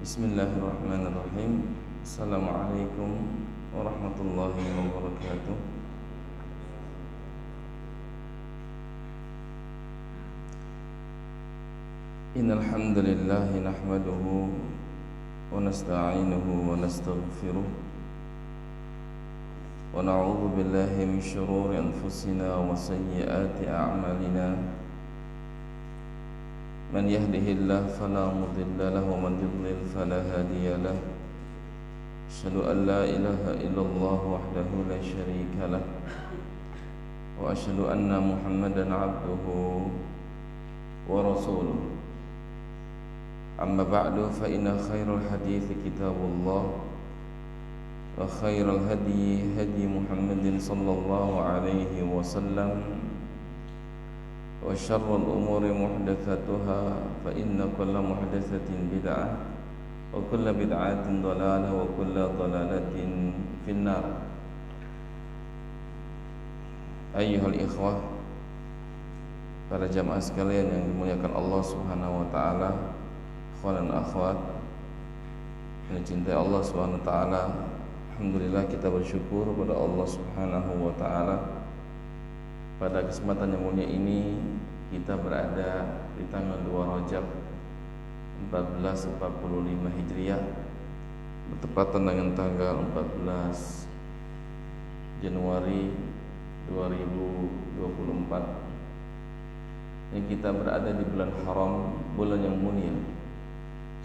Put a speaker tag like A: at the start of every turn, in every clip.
A: Bismillahirrahmanirrahim. Assalamualaikum warahmatullahi wabarakatuh. Innal hamdalillah nahmaduhu wa nasta'inuhu wa nastaghfiruh wa na'udzu billahi min shururi anfusina wa sayyiati a'malina. Man yahdihillahu fala mudilla lahu wa man yudlil fala hadiya lahu. Asyhadu an la ilaha illallah wahdahu la syarika lah wa asyhadu anna Muhammadan 'abduhu wa rasuluh. Amma ba'du fa inna khairal hadithi kitabullah wa khairal hadi hadi Muhammadin sallallahu alaihi wasallam wa syarrul umuri muhdatsatuha fa inna kulla muhdatsatin bid'ah wa kulla bid'atin dhalalah wa kulla dhalalatin finnar. Ayyuhal ikhwah, para jamaah sekalian yang dimuliakan Allah Subhanahu wa taala, ikhwan dan akhwat yang dicintai Allah Subhanahu wa taala, alhamdulillah kita bersyukur kepada Allah Subhanahu wa taala. Pada kesempatan yang mulia ini kita berada di tanggal 2 Rajab 1445 Hijriah, bertepatan dengan tanggal 14 Januari 2024. Yang kita berada di bulan haram, bulan yang mulia.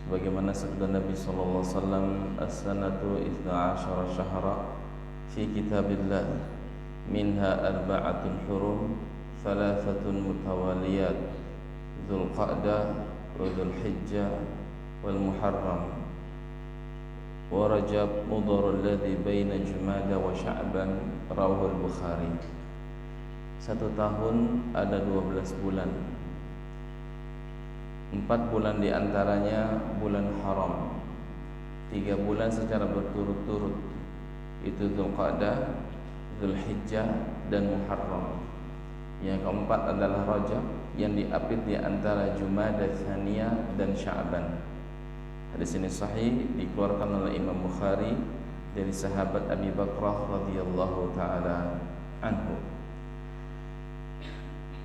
A: Sebagaimana sabda Nabi sallallahu alaihi wasallam, as-sanatu 12 syahra fi kitabillah, minha arba'atun hurum, thalathatun mutawaliyat, Dzulqa'dah wa Dzulhijjah wal Muharram wa Rajab mudhar alladhi baina Jumada wa Sya'ban, rawahu al-Bukhari. 1 tahun ada 12 bulan. 4 bulan diantaranya bulan haram, 3 bulan secara berturut-turut, itu Dzulqa'dah, Dzulhijjah dan Muharram. Yang keempat adalah Rajab, yang diapit di antara Jumada Tsaniyah dan Sya'ban. Hadis ini sahih, dikeluarkan oleh Imam Bukhari dari sahabat Abi Bakrah radhiyallahu taala anhu.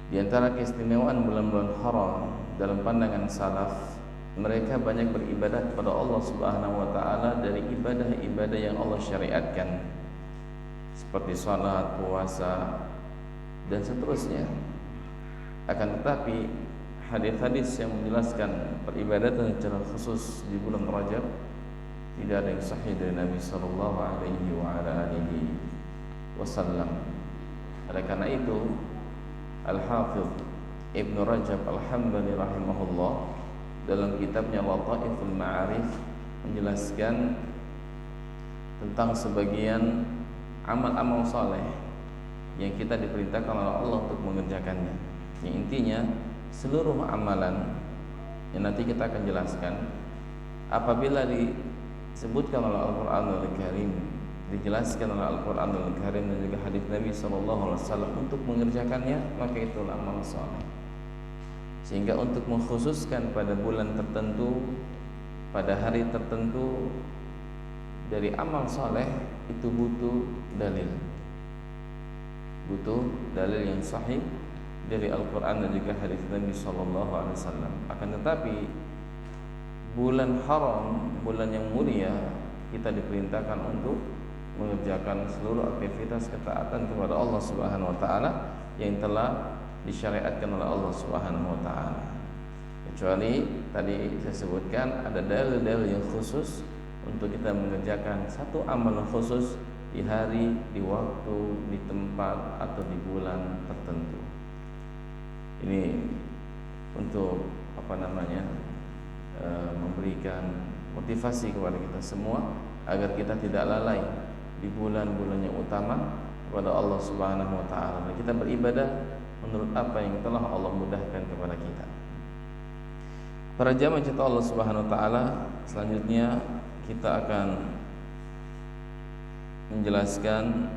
A: Di antara keistimewaan bulan-bulan haram dalam pandangan salaf, mereka banyak beribadah kepada Allah Subhanahu wa taala dari ibadah-ibadah yang Allah syariatkan, seperti salat, puasa, dan seterusnya. Akan tetapi hadis-hadis yang menjelaskan peribadatan secara khusus di bulan Rajab tidak ada yang sahih dari Nabi sallallahu alaihi wasallam. Oleh karena itu, Al-Hafidz Ibnu Rajab Al-Hambali rahimahullah dalam kitabnya Lataiful Ma'arif menjelaskan tentang sebagian amal-amal saleh yang kita diperintahkan oleh Allah untuk mengerjakannya. Yang intinya seluruh amalan yang nanti kita akan jelaskan, apabila disebutkan oleh Al-Qur'anul Karim, dijelaskan oleh Al-Qur'anul Karim dan juga hadis Nabi SAW untuk mengerjakannya, maka itulah amal saleh. Sehingga untuk mengkhususkan pada bulan tertentu, pada hari tertentu dari amal saleh itu butuh dalil yang sahih dari Al-Quran dan juga hadis Nabi SAW. Akan tetapi bulan haram, bulan yang mulia, kita diperintahkan untuk mengerjakan seluruh aktivitas ketaatan kepada Allah Subhanahu wa taala yang telah disyariatkan oleh Allah Subhanahu wa taala. Kecuali tadi saya sebutkan ada dalil-dalil yang khusus untuk kita mengerjakan satu amalan khusus di hari, di waktu, di tempat atau di bulan tertentu. Ini untuk memberikan motivasi kepada kita semua agar kita tidak lalai di bulan-bulan yang utama kepada Allah Subhanahu wa taala, dan kita beribadah menurut apa yang telah Allah mudahkan kepada kita. Para jamaah cinta Allah Subhanahu wa taala, selanjutnya kita akan menjelaskan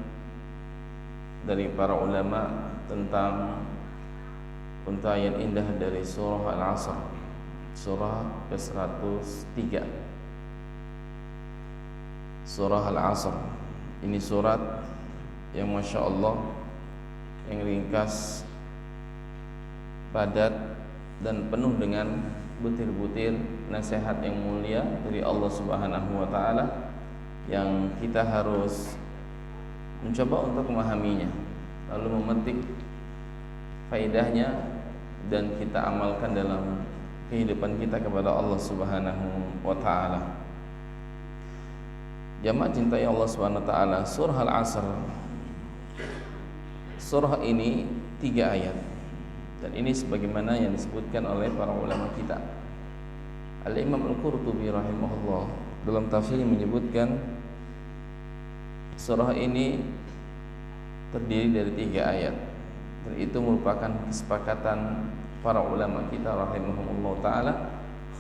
A: dari para ulama tentang untayan indah dari surah Al-Asr, surah ke-103 surah Al-Asr. Ini surat yang Masya Allah, yang ringkas, padat, dan penuh dengan butir-butir nasihat yang mulia dari Allah Subhanahu wa Ta'ala, yang kita harus mencoba untuk memahaminya, lalu memetik faedahnya dan kita amalkan dalam kehidupan kita kepada Allah Subhanahu wa Ta'ala. Jamaah cintai Allah Subhanahu wa Ta'ala, surah Al-Asr, surah ini 3 ayat, dan ini sebagaimana yang disebutkan oleh para ulama kita. Al-Imam Al-Qurtubi rahimahullah dalam tafsirnya menyebutkan surah ini terdiri dari 3 ayat, dan itu merupakan kesepakatan para ulama kita rahimahullah ta'ala,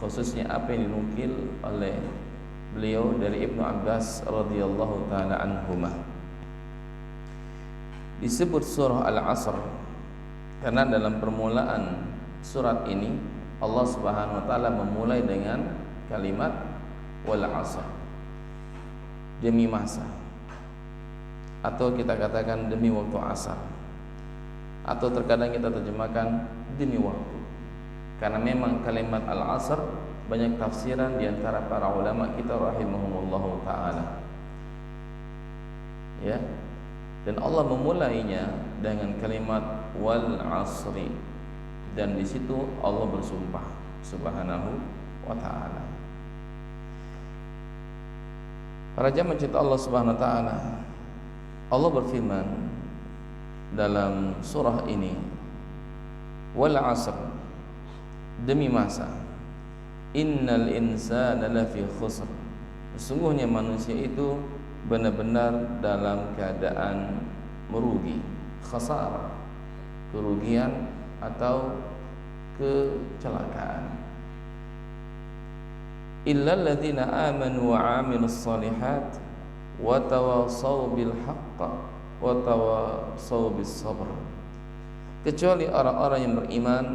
A: khususnya apa yang dinukil oleh beliau dari Ibnu Abbas radhiyallahu ta'ala anhumah. Disebut surah Al-Asr karena dalam permulaan surat ini Allah Subhanahu wa ta'ala memulai dengan kalimat wal asr, demi masa, atau kita katakan demi waktu asar, atau terkadang kita terjemahkan demi waktu, karena memang kalimat al-asr banyak tafsiran di antara para ulama kita rahimahumullahu ta'ala, ya. Dan Allah memulainya dengan kalimat wal asri, dan di situ Allah bersumpah Subhanahu wa ta'ala. Para jamaah cinta Allah Subhanahu wa ta'ala, Allah berfirman dalam surah ini, wal asr, demi masa, innal insana lafi khusr, sesungguhnya manusia itu benar-benar dalam keadaan merugi, khasarah, kerugian atau kecelakaan. Illal ladzina amanu wa 'amilus shalihat wa tawasaw bil haqq wa tawasaw bis sabr, kecuali orang-orang yang beriman,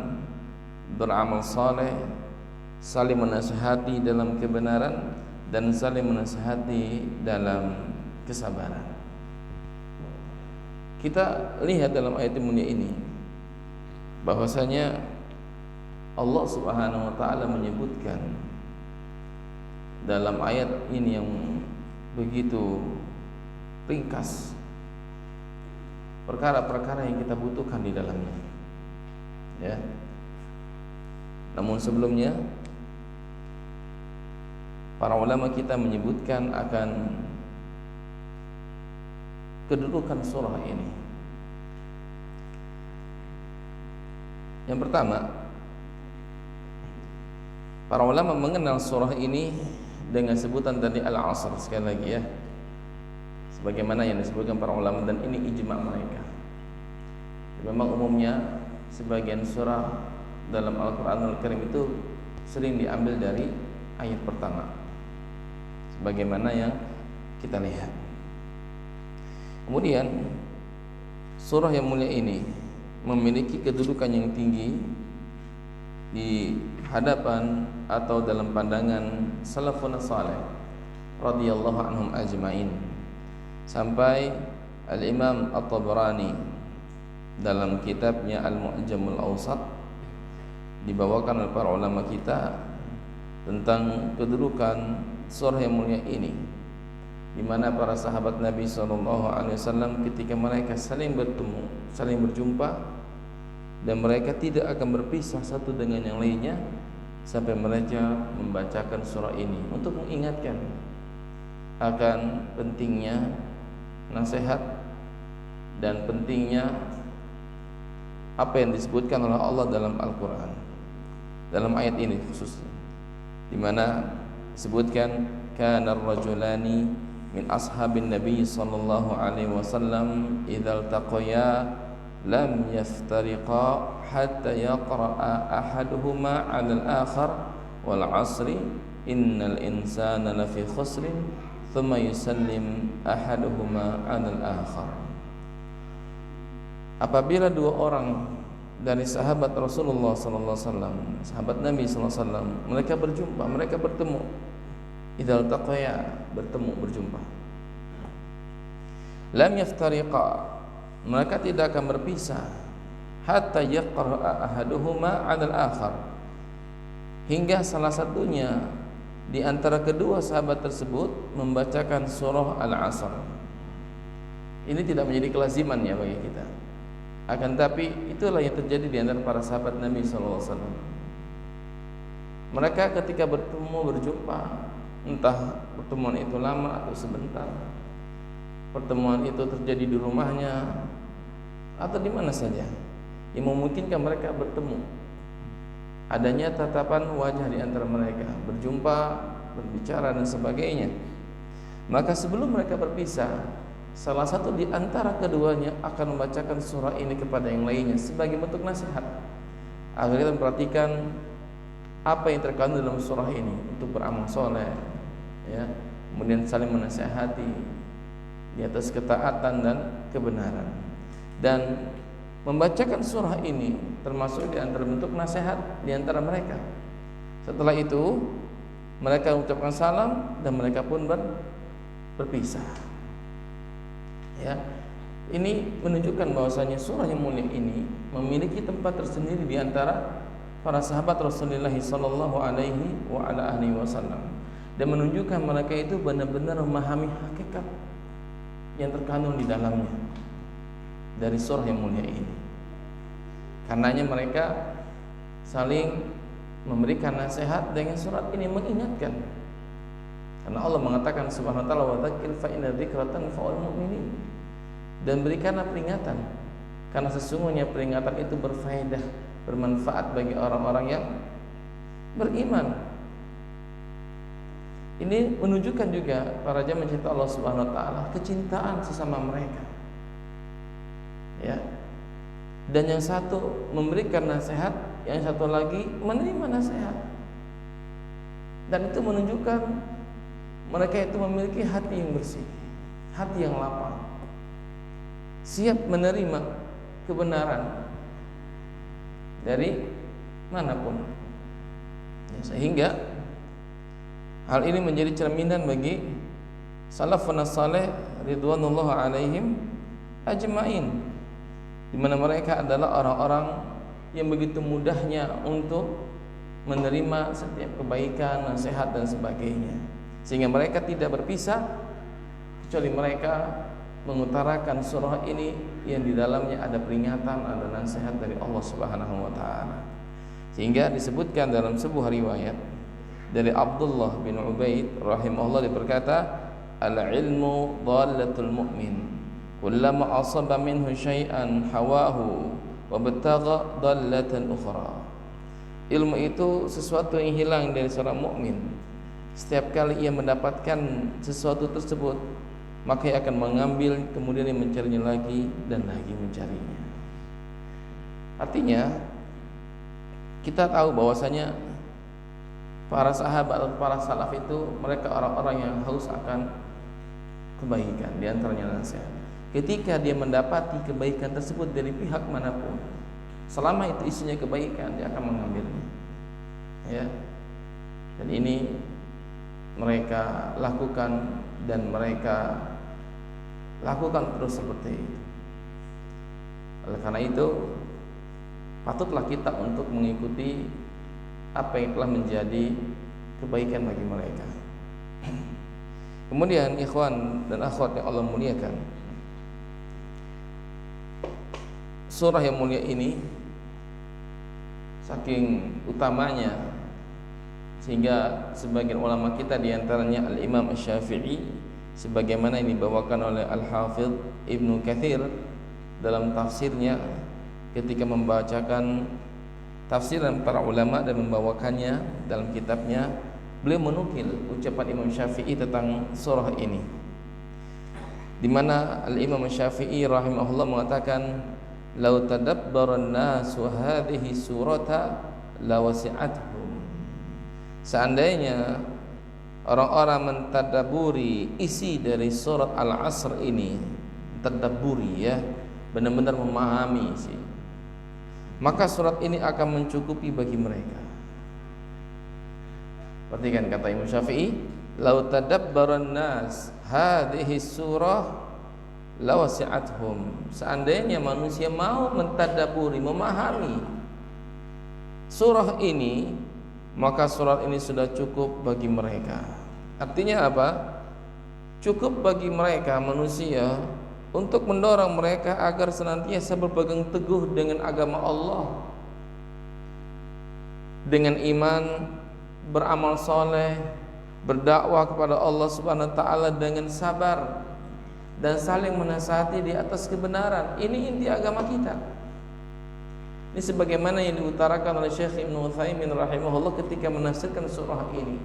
A: beramal saleh, saling menasihati dalam kebenaran dan saling menasihati dalam kesabaran. Kita lihat dalam ayat mulia ini bahwasanya Allah Subhanahu wa ta'ala menyebutkan dalam ayat ini yang begitu ringkas perkara-perkara yang kita butuhkan di dalamnya, ya. Namun sebelumnya para ulama kita menyebutkan akan kedudukan surah ini. Yang pertama, para ulama mengenal surah ini dengan sebutan tadi Al-Asr, sekali lagi ya, sebagaimana yang disebutkan para ulama, dan ini ijma' mereka. Memang umumnya sebagian surah dalam Al-Quranul Karim itu sering diambil dari ayat pertama, sebagaimana yang kita lihat. Kemudian surah yang mulia ini memiliki kedudukan yang tinggi di hadapan atau dalam pandangan salafun salih radhiyallahu anhum ajmain, sampai Al-Imam At-Tabarani dalam kitabnya Al-Mu'jamul Awsat dibawakan oleh para ulama kita tentang kedudukan surah yang mulia ini, di mana para sahabat Nabi SAW ketika mereka saling bertemu, saling berjumpa, dan mereka tidak akan berpisah satu dengan yang lainnya sampai mereka membacakan surah ini untuk mengingatkan akan pentingnya nasihat dan pentingnya apa yang disebutkan oleh Allah dalam Al-Quran, dalam ayat ini khususnya, di mana disebutkan kana ar-rajulani min ashabin nabi sallallahu alaihi wasallam idzal taqaya lam yaftariqa hatta yaqra'a ahaduhuma 'ala al-akhar wal 'asri innal insana lafi khusrin thumma yusallim ahaduhuma 'ala al-akhar. Apabila dua orang dari sahabat Rasulullah sallallahu alaihi wasallam, sahabat Nabi sallallahu alaihi wasallam, mereka berjumpa, mereka bertemu, idzal taqaya, bertemu, berjumpa. Lam yaftariqa, mereka tidak akan berpisah hatta yaqra'a ahaduhuma 'ala al-akhar, hingga salah satunya di antara kedua sahabat tersebut membacakan surah Al-Asr. Ini tidak menjadi kelaziman ya bagi kita. Akan tapi itulah yang terjadi di antara para sahabat Nabi sallallahu alaihi wasallam. Mereka ketika bertemu, berjumpa, entah pertemuan itu lama atau sebentar, pertemuan itu terjadi di rumahnya atau di mana saja yang memungkinkan mereka bertemu, adanya tatapan wajah di antara mereka, berjumpa, berbicara dan sebagainya. Maka sebelum mereka berpisah, salah satu di antara keduanya akan membacakan surah ini kepada yang lainnya sebagai bentuk nasihat agar kita memperhatikan apa yang terkandung dalam surah ini untuk beramal soleh, ya, kemudian saling menasihati di atas ketaatan dan kebenaran. Dan membacakan surah ini termasuk di antara bentuk nasihat di antara mereka. Setelah itu mereka mengucapkan salam dan mereka pun berpisah. Ya, ini menunjukkan bahwasanya surah yang mulia ini memiliki tempat tersendiri di antara para sahabat Rasulullah sallallahu alaihi wa ala alihi wasallam, dan menunjukkan mereka itu benar-benar memahami hakikat yang terkandung di dalamnya dari surah yang mulia ini. Karenanya mereka saling memberikan nasihat dengan surat ini, mengingatkan. Karena Allah mengatakan subhanahu wa ta'ala, wa dzakir fa inna dzikra tanfa'ul mu'minin, dan berikanlah peringatan karena sesungguhnya peringatan itu berfaedah, bermanfaat bagi orang-orang yang beriman. Ini menunjukkan juga para jamaah cinta Allah Subhanahu wa taala, kecintaan sesama mereka. Ya. Dan yang satu memberikan nasihat, yang satu lagi menerima nasihat. Dan itu menunjukkan mereka itu memiliki hati yang bersih, hati yang lapang, siap menerima kebenaran dari manapun. Ya, sehingga hal ini menjadi cerminan bagi salafun saleh ridwanullah alaihim ajmain, di mana mereka adalah orang-orang yang begitu mudahnya untuk menerima setiap kebaikan, nasihat dan sebagainya, sehingga mereka tidak berpisah kecuali mereka mengutarakan surah ini yang di dalamnya ada peringatan, ada nasihat dari Allah Subhanahu wa taala. Sehingga disebutkan dalam sebuah riwayat dari Abdullah bin Ubaid rahimahullah, dia berkata, al-ilmu dhallatul mu'min, kullama asaba minhu syai'an hawahu wa batagha dhallatan ukhra. Ilmu itu sesuatu yang hilang dari seorang mukmin. Setiap kali ia mendapatkan sesuatu tersebut, maka ia akan mengambil, kemudian ia mencarinya lagi dan lagi mencarinya. Artinya kita tahu bahwasanya para sahabat atau para salaf itu mereka orang-orang yang haus akan kebaikan, di antaranya nasihat. Ketika dia mendapati kebaikan tersebut dari pihak manapun, selama itu isinya kebaikan, dia akan mengambilnya. Ya. Dan ini mereka lakukan dan mereka lakukan terus seperti itu. Oleh karena itu, patutlah kita untuk mengikuti apa yang telah menjadi kebaikan bagi mereka. Kemudian ikhwan dan akhwat yang Allah muliakan, surah yang mulia ini saking utamanya sehingga sebagian ulama kita, diantaranya Al-Imam Asy-Syafi'i, sebagaimana yang dibawakan oleh Al-Hafidh Ibnu Katsir dalam tafsirnya ketika membacakan tafsiran para ulama dan membawakannya dalam kitabnya, beliau menukil ucapan Imam Syafi'i tentang surah ini, di mana Al-Imam Syafi'i rahimahullah mengatakan, "Lau tadabbaran nasu hadhihi surata lawasi'atuhum." Seandainya orang-orang mentadaburi isi dari surat Al-Asr ini, tadaburi ya, benar-benar memahami isi, maka surat ini akan mencukupi bagi mereka. Perhatikan kata Imam Syafi'i, lau tadabbaran nas hadhihi surah lawasi'athum. Seandainya manusia mau mentadaburi, memahami surah ini, maka surat ini sudah cukup bagi mereka. Artinya apa? Cukup bagi mereka manusia untuk mendorong mereka agar senantiasa berpegang teguh dengan agama Allah, dengan iman, beramal soleh, berdakwah kepada Allah Subhanahu wa taala dengan sabar dan saling menasihati di atas kebenaran. Ini inti agama kita. Ini sebagaimana yang diutarakan oleh Syekh Ibnu Utsaimin rahimahullah ketika menafsirkan surah ini.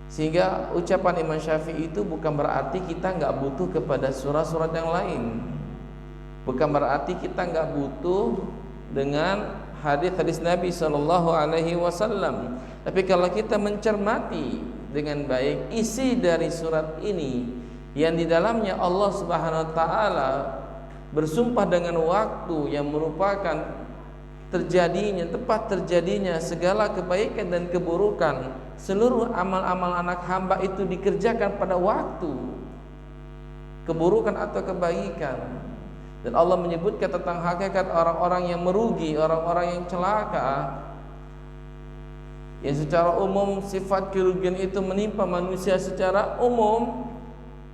A: Sehingga ucapan Imam Syafi'i itu bukan berarti kita nggak butuh kepada surat-surat yang lain, bukan berarti kita nggak butuh dengan hadis-hadis Nabi Shallallahu Alaihi Wasallam. Tapi kalau kita mencermati dengan baik isi dari surat ini, yang di dalamnya Allah Subhanahu Wa Taala bersumpah dengan waktu yang merupakan tepat terjadinya segala kebaikan dan keburukan, seluruh amal-amal anak hamba itu dikerjakan pada waktu keburukan atau kebaikan. Dan Allah menyebutkan tentang hakikat orang-orang yang merugi, orang-orang yang celaka, yang secara umum sifat kerugian itu menimpa manusia secara umum.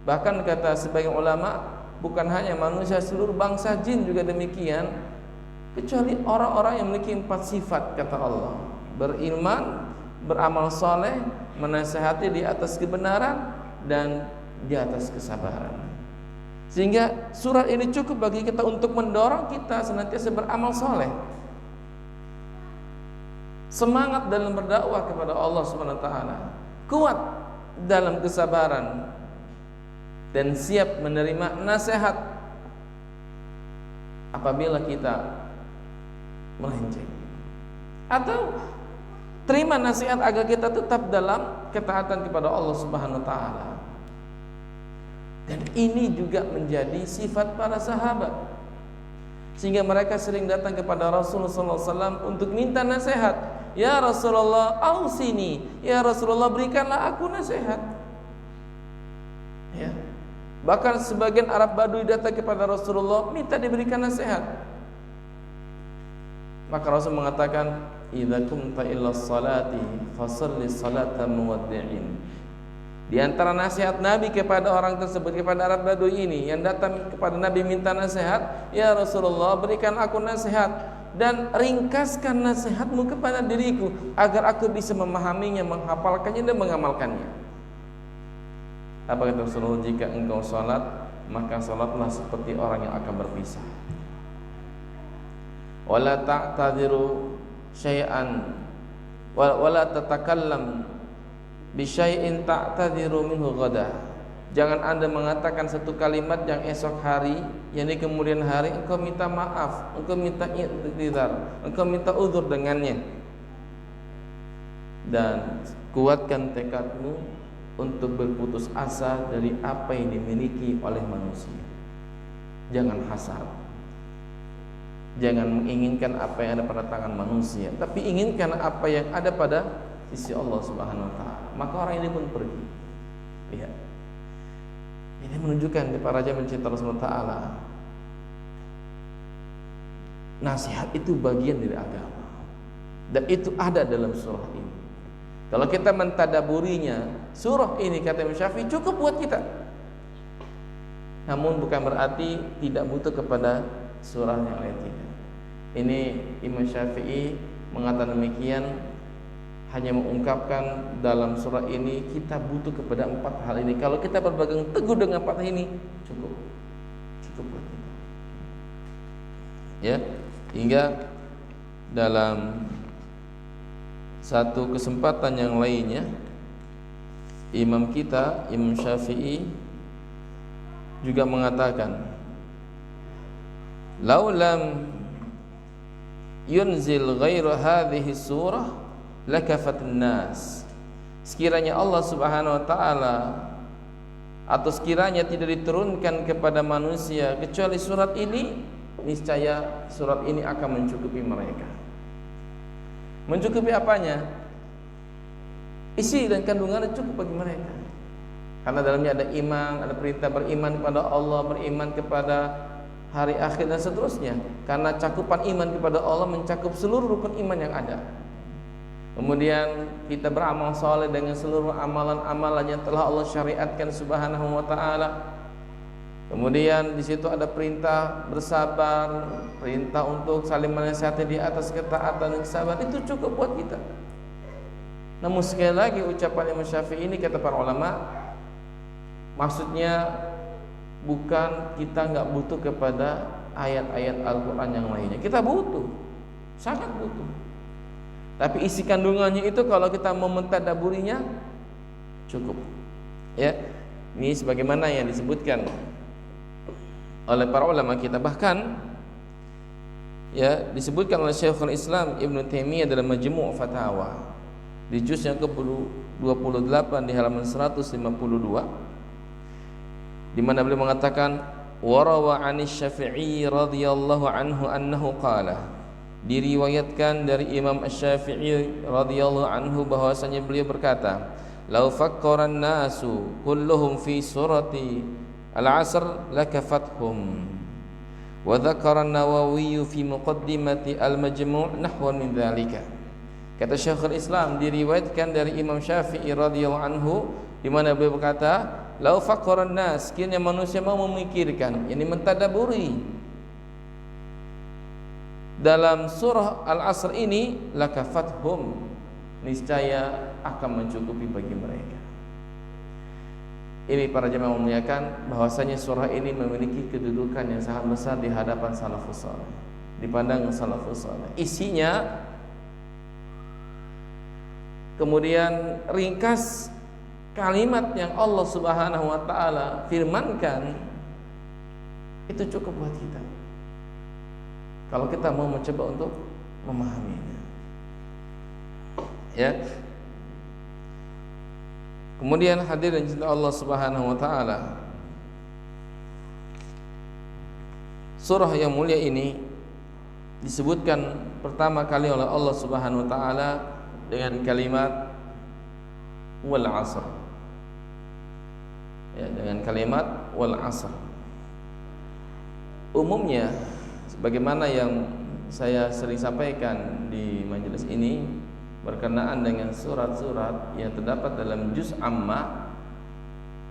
A: Bahkan kata sebagian ulama, bukan hanya manusia, seluruh bangsa jin juga demikian, kecuali orang-orang yang memiliki 4 sifat kata Allah: beriman, beramal soleh, menasihati di atas kebenaran, dan di atas kesabaran. Sehingga surat ini cukup bagi kita untuk mendorong kita senantiasa beramal soleh, semangat dalam berdakwah kepada Allah Subhanahu wa taala, kuat dalam kesabaran, dan siap menerima nasihat apabila kita melenceng, atau terima nasihat agar kita tetap dalam ketaatan kepada Allah Subhanahu wa taala. Dan ini juga menjadi sifat para sahabat, sehingga mereka sering datang kepada Rasulullah SAW untuk minta nasihat. Ya Rasulullah, ausini, ya Rasulullah, berikanlah aku nasihat. Ya. Bahkan sebagian Arab Badui datang kepada Rasulullah minta diberikan nasihat. Maka Rasul mengatakan, idza kumta ila sholati fasalli salata muwaddi'in. Di antara nasihat Nabi kepada orang tersebut, kepada Arab Badui ini yang datang kepada Nabi minta nasihat, ya Rasulullah, berikan aku nasihat dan ringkaskan nasihatmu kepada diriku agar aku bisa memahaminya, menghafalkannya dan mengamalkannya. Apa kata Rasulullah? Jika engkau salat, maka salatlah seperti orang yang akan berpisah. Wala ta'tadiru syai'an wala tatakallam bisyai'in ta'tadiru minhu ghada. Jangan Anda mengatakan satu kalimat yang esok hari, yang di kemudian hari engkau minta maaf, engkau minta i'tidar, engkau minta uzur dengannya. Dan kuatkan tekadmu untuk berputus asa dari apa yang dimiliki oleh manusia. Jangan hasad, jangan menginginkan apa yang ada pada tangan manusia, tapi inginkan apa yang ada pada sisi Allah Subhanahu wa taala. Maka orang ini pun pergi. Lihat, ini menunjukkan para raja mencinta Rasulullah taala. Nasihat itu bagian dari agama, dan itu ada dalam surah ini. Kalau kita mentadaburinya, surah ini kata Imam Syafi'i cukup buat kita. Namun bukan berarti tidak butuh kepada surah yang lain, tidak. Ini Imam Syafi'i mengatakan demikian, hanya mengungkapkan dalam surah ini kita butuh kepada 4 hal ini. Kalau kita berpegang teguh dengan 4 hal ini, cukup buat kita. Ya, hingga dalam satu kesempatan yang lainnya, imam kita, Imam Syafi'i juga mengatakan, laulam yunzil ghairu hadhihi surah lakafatun nas. Sekiranya Allah Subhanahu wa taala, atau sekiranya tidak diturunkan kepada manusia kecuali surat ini, niscaya surat ini akan mencukupi mereka. Mencukupi apanya? isi dan kandungannya cukup bagi mereka. Karena dalamnya ada iman, ada perintah beriman kepada Allah, beriman kepada hari akhir dan seterusnya. Karena cakupan iman kepada Allah mencakup seluruh rukun iman yang ada. Kemudian kita beramal saleh dengan seluruh amalan-amalan yang telah Allah syariatkan subhanahu wa ta'ala. Kemudian di situ ada perintah bersabar, perintah untuk saling menasihati di atas ketaatan dan kesabaran. Itu cukup buat kita. Namun sekali lagi ucapan Imam Syafi'i ini, kata para ulama, maksudnya bukan kita nggak butuh kepada ayat-ayat Al-Quran yang lainnya. Kita butuh, sangat butuh. Tapi isi kandungannya itu kalau kita mau mentadaburinya cukup. Ya, ini sebagaimana yang disebutkan oleh para ulama kita, bahkan ya disebutkan oleh Syekhul Islam Ibnu Taimiyah dalam Majmu' Fatawa di juz yang ke-28 di halaman 152, di mana beliau mengatakan warawa 'anis Syafi'i radhiyallahu anhu annahu qala, diriwayatkan dari Imam Asy-Syafi'i radhiyallahu anhu bahwasanya beliau berkata, lau fakkara an-nasu kulluhum fi surati al-'asr lakafathum. Wa dzakara an-Nawawi fi muqaddimati al-Majmu' nahwan min dzalika. Kata Syekhul Islam, diriwayatkan dari Imam Syafi'i radhiyallahu anhu di mana beliau berkata, lau fakkara an-nas, kiranya manusia mau memikirkan, yakni mentadaburi dalam surah Al-Asr ini, lakafathum, niscaya akan mencukupi bagi mereka. Ini para jemaah memuliakan bahwasanya surah ini memiliki kedudukan yang sangat besar di hadapan salafus saleh, dipandang salafus saleh. Isinya, kemudian ringkas kalimat yang Allah Subhanahu wa taala firmankan, itu cukup buat kita kalau kita mau mencoba untuk memahaminya. Ya. Kemudian hadirin cinta Allah Subhanahu wa taala, surah yang mulia ini disebutkan pertama kali oleh Allah Subhanahu wa taala dengan kalimat wal 'asr. Ya, dengan kalimat wal 'asr. Umumnya sebagaimana yang saya sering sampaikan di majelis ini, berkenaan dengan surat-surat yang terdapat dalam juz Amma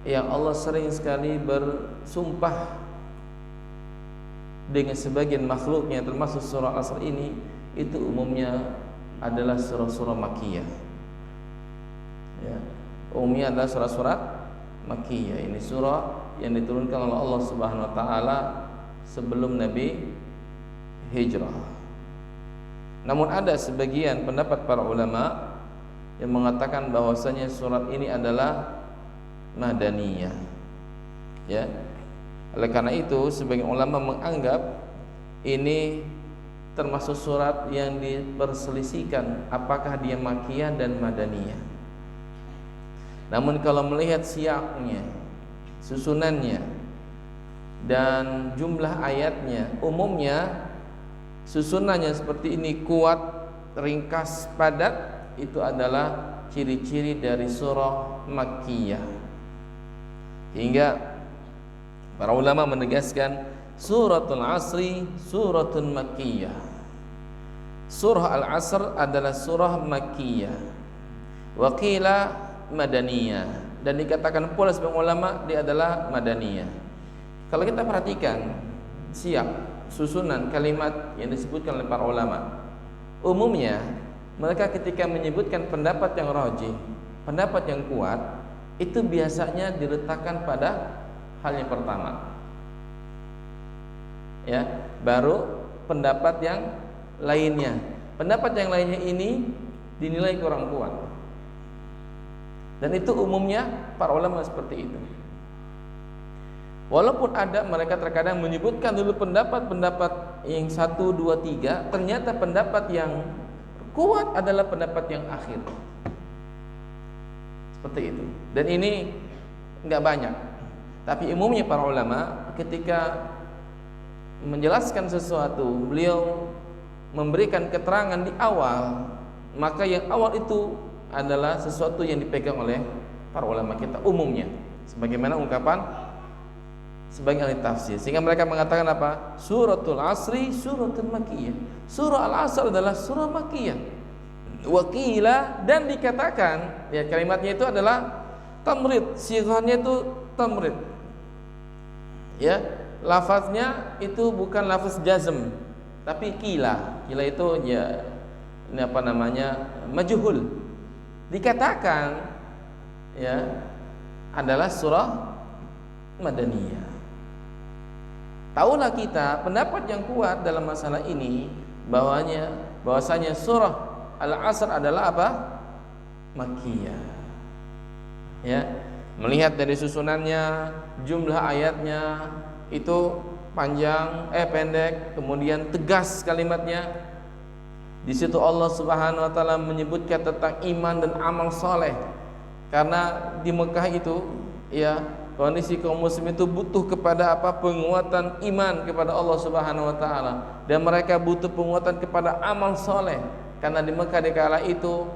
A: yang Allah sering sekali bersumpah dengan sebagian makhluknya, termasuk surah Asr ini, itu umumnya adalah surah-surah Makkiyah. Ya, umumnya adalah surah-surah Makkiyah. Ini surah yang diturunkan oleh Allah Subhanahu wa taala sebelum Nabi hijrah. Namun ada sebagian pendapat para ulama yang mengatakan bahwasanya surat ini adalah madaniyah. Ya. Oleh karena itu sebagian ulama menganggap ini termasuk surat yang diperselisihkan apakah dia makkiyah dan madaniyah. Namun kalau melihat siaknya, susunannya dan jumlah ayatnya, umumnya susunannya seperti ini, kuat, ringkas, padat, itu adalah ciri-ciri dari surah Makkiyah. Hingga para ulama menegaskan suratul Asri suratun Makkiyah. Surah Al-Asr adalah surah Makkiyah. Wa qila madaniyah, dan dikatakan pula sebagian ulama dia adalah madaniyah. Kalau kita perhatikan siap susunan kalimat yang disebutkan oleh para ulama, umumnya mereka ketika menyebutkan pendapat yang rajih, pendapat yang kuat, itu biasanya diletakkan pada hal yang pertama, ya, baru pendapat yang lainnya. Pendapat yang lainnya ini dinilai kurang kuat, dan itu umumnya para ulama seperti itu. Walaupun ada mereka terkadang menyebutkan dulu pendapat-pendapat yang 1, 2, 3, ternyata pendapat yang kuat adalah pendapat yang akhir. Seperti itu. Dan ini enggak banyak. Tapi umumnya para ulama ketika menjelaskan sesuatu, beliau memberikan keterangan di awal, maka yang awal itu adalah sesuatu yang dipegang oleh para ulama kita umumnya, sebagaimana ungkapan sebagian ahli tafsir, sehingga mereka mengatakan apa? Suratul Asri suratul Makkiyah. Surah Al-Asr adalah surah Makkiyah. Wakila, dan dikatakan, ya kalimatnya itu adalah tamrid, sighahnya itu tamrid. Ya, lafaznya itu bukan lafaz jazm, tapi kila. Kila itu ya ini apa namanya? Majhul. Dikatakan ya adalah surah Madaniyah. Tahulah kita pendapat yang kuat dalam masalah ini bahwasanya surah Al-Asr adalah apa? Makkiyah. Ya, melihat dari susunannya, jumlah ayatnya itu pendek, kemudian tegas kalimatnya. Di situ Allah Subhanahu wa taala menyebutkan tentang iman dan amal soleh. Karena di Mekah itu ya kondisi kaum muslim itu butuh kepada apa? Penguatan iman kepada Allah Subhanahu wa taala, dan mereka butuh penguatan kepada amal soleh. Karena di Mekah di kala itu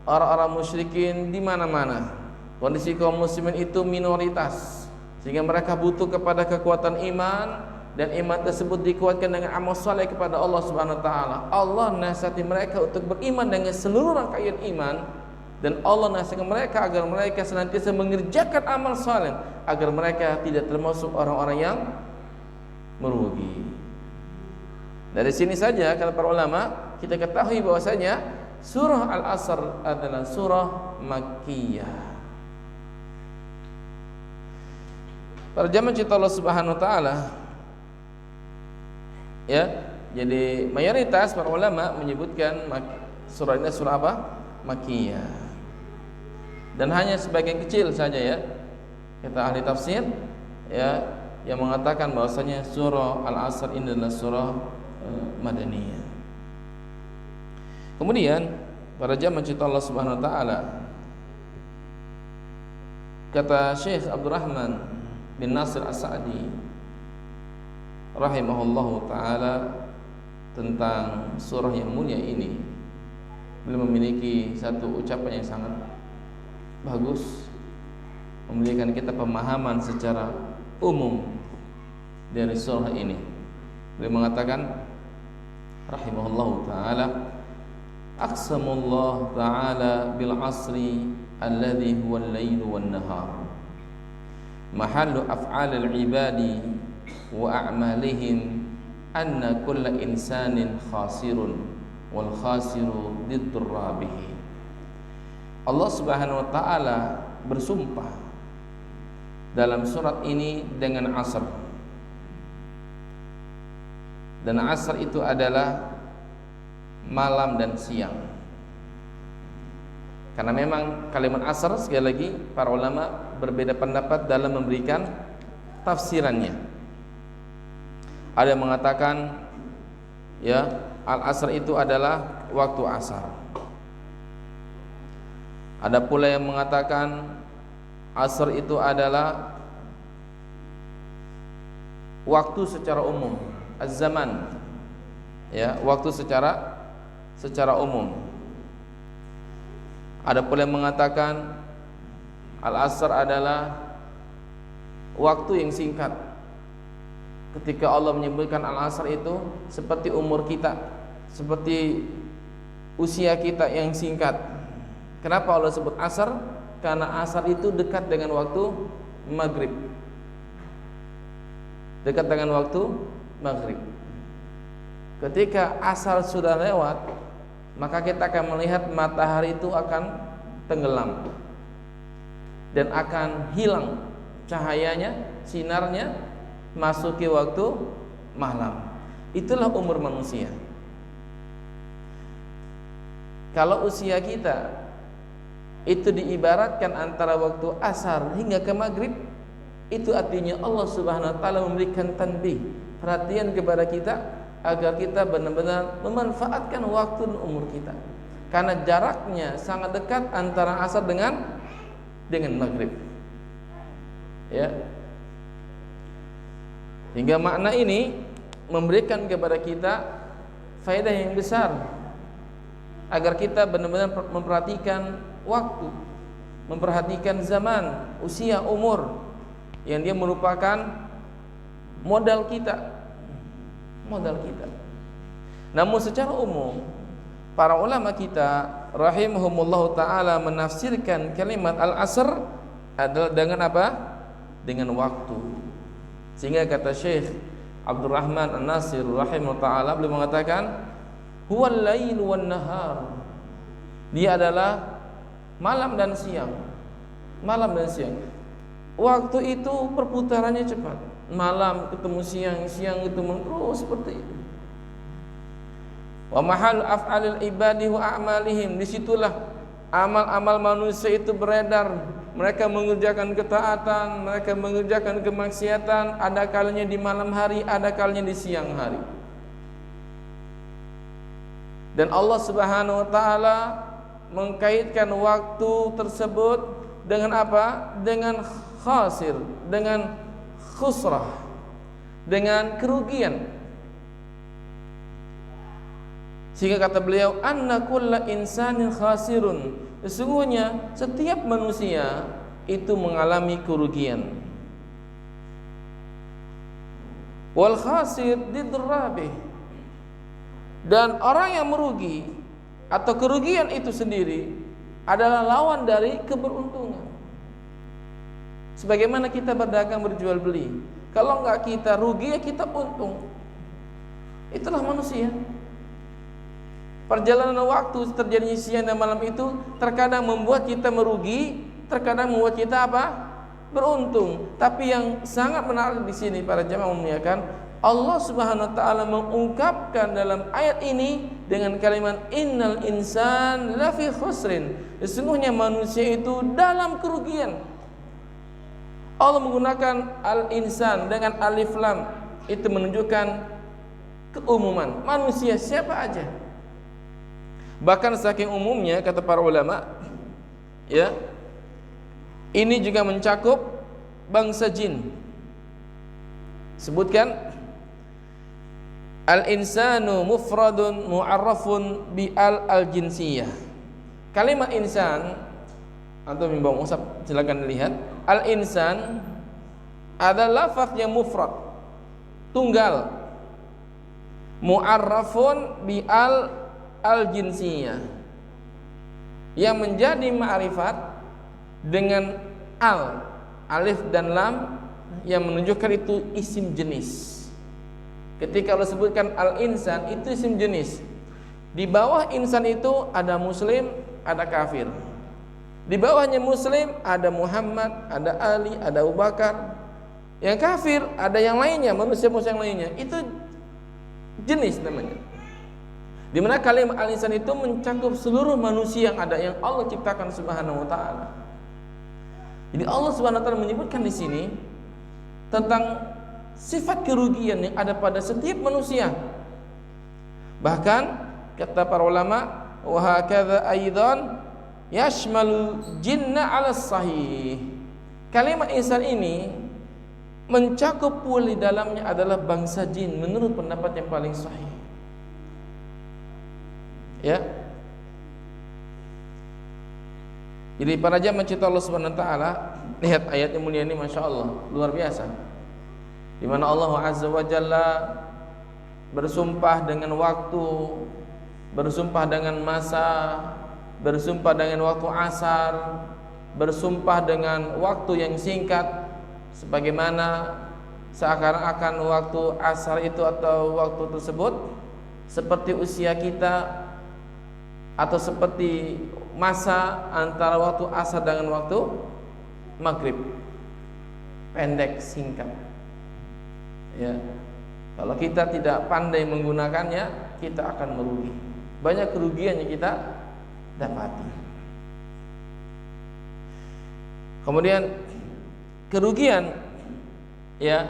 A: orang-orang musyrikin di mana-mana. Kondisi kaum muslimin itu minoritas, sehingga mereka butuh kepada kekuatan iman, dan iman tersebut dikuatkan dengan amal soleh kepada Allah Subhanahu wa taala. Allah nasihati mereka untuk beriman dengan seluruh rangkaian iman, dan Allah nasihatkan mereka agar mereka senantiasa mengerjakan amal saleh agar mereka tidak termasuk orang-orang yang merugi. Dari sini saja kata para ulama kita ketahui bahwasanya surah Al-Asr adalah surah Makkiyah. Para jamaah cinta Allah Subhanahu wa taala, ya, jadi mayoritas para ulama menyebutkan surah ini surah apa? Makkiyah. Dan hanya sebagian kecil saja ya kata ahli tafsir ya yang mengatakan bahwasanya surah Al-Asr ini adalah surah Madaniyah. Kemudian para jamaah cinta Allah Subhanahu wa taala, kata Syekh Abdurrahman bin Nasir As-Sa'di rahimahullahu taala tentang surah yang mulia ini, beliau memiliki satu ucapan yang sangat bagus, memberikan kita pemahaman secara umum dari surah ini. Beliau mengatakan rahimahullahu taala, aqsamullah taala bil asri alladhi huwa al-lail wan nahar, mahallu af'alil ibadi wa a'malihim, anna kulla insanin khasirun wal khasiru diddur rabihi. Allah Subhanahu wa taala bersumpah dalam surat ini dengan asr. Dan asr itu adalah malam dan siang. Karena memang kalimat asr sekali lagi para ulama berbeda pendapat dalam memberikan tafsirannya. Ada yang mengatakan ya al-asr itu adalah waktu asar. Ada pula yang mengatakan asar itu adalah waktu secara umum, az-zaman, ya, waktu secara umum. Ada pula yang mengatakan al-asr adalah waktu yang singkat. Ketika Allah menyebutkan al-asr itu seperti umur kita, seperti usia kita yang singkat. Kenapa Allah sebut asar? Karena asar itu dekat dengan waktu maghrib. Dekat dengan waktu maghrib. Ketika asar sudah lewat, maka kita akan melihat matahari itu akan tenggelam dan akan hilang cahayanya, sinarnya, masuki waktu malam. Itulah umur manusia. Kalau usia kita itu diibaratkan antara waktu asar hingga ke maghrib, itu artinya Allah Subhanahu wa taala memberikan tanbih, perhatian kepada kita agar kita benar-benar memanfaatkan waktu dan umur kita. Karena jaraknya sangat dekat antara asar dengan maghrib. Ya. Hingga makna ini memberikan kepada kita faedah yang besar agar kita benar-benar memperhatikan waktu, memperhatikan zaman, usia, umur, yang dia merupakan modal kita. Namun secara umum para ulama kita rahimahumullah taala menafsirkan kalimat al-asr adalah dengan apa? Dengan waktu. Sehingga kata Syekh Abdurrahman An-Nasir rahimahullah taala, beliau mengatakan huwal lail wan nahar. Dia adalah malam dan siang. Waktu itu perputarannya cepat. Malam ketemu siang, siang ketemu terus seperti itu. Wa mahal af'alil ibadi wa a'malihim, disitulah amal-amal manusia itu beredar. Mereka mengerjakan ketaatan, mereka mengerjakan kemaksiatan, ada kalanya di malam hari, ada kalanya di siang hari. Dan Allah Subhanahu wa taala mengkaitkan waktu tersebut dengan apa? Dengan khasir, dengan khusrah, dengan kerugian. Sehingga kata beliau, anna kulla insanin khasirun, sesungguhnya setiap manusia itu mengalami kerugian. Wal khasir didrabih, dan orang yang merugi atau kerugian itu sendiri adalah lawan dari keberuntungan. Sebagaimana kita berdagang berjual beli, kalau enggak kita rugi ya kita untung. Itulah manusia. Perjalanan waktu terjadinya siang dan malam itu terkadang membuat kita merugi, terkadang membuat kita apa? Beruntung. Tapi yang sangat menarik di sini para jamaah memuliakan, Allah Subhanahu wa taala mengungkapkan dalam ayat ini dengan kalimat innal insan lafi khusrin. Sesungguhnya manusia itu dalam kerugian. Allah menggunakan al-insan dengan alif lam, itu menunjukkan keumuman manusia siapa aja. Bahkan saking umumnya kata para ulama, ya, ini juga mencakup bangsa jin. Sebutkan al-insanu mufradun mu'arrafun bi al-jinsiyah. Kalimat insan, antum membawa musab silakan lihat. Al-insan adalah lafaz yang mufrad, tunggal, mu'arrafun bi al-jinsiyah, yang menjadi ma'rifat dengan alif dan lam yang menunjukkan itu isim jenis. Ketika Allah sebutkan al-insan, itu isim jenis. Di bawah insan itu ada muslim, ada kafir. Di bawahnya muslim ada Muhammad, ada Ali, ada Abu Bakar. Yang kafir ada yang lainnya, manusia-manusia yang lainnya. Itu jenis namanya. Di mana kalimat al-insan itu mencakup seluruh manusia yang ada, yang Allah ciptakan Subhanahu wa taala. Jadi Allah Subhanahu wa taala menyebutkan di sini tentang sifat kerugian yang ada pada setiap manusia. Bahkan kata para ulama, wa hakadha aidan yashmal jinna 'ala sahih. Kalimat insan ini mencakup pula di dalamnya adalah bangsa jin menurut pendapat yang paling sahih. Ya. Jadi para jamaah cinta Allah Subhanahu wa taala, lihat ayat yang mulia ini, Masya Allah, luar biasa. Di mana Allah Azza wa Jalla bersumpah dengan waktu, bersumpah dengan masa, bersumpah dengan waktu asar, bersumpah dengan waktu yang singkat, sebagaimana seakan-akan waktu asar itu atau waktu tersebut seperti usia kita, atau seperti masa antara waktu asar dengan waktu maghrib, pendek, singkat. Ya, kalau kita tidak pandai menggunakannya, kita akan merugi. Banyak kerugian yang kita dapati. Kemudian kerugian, ya,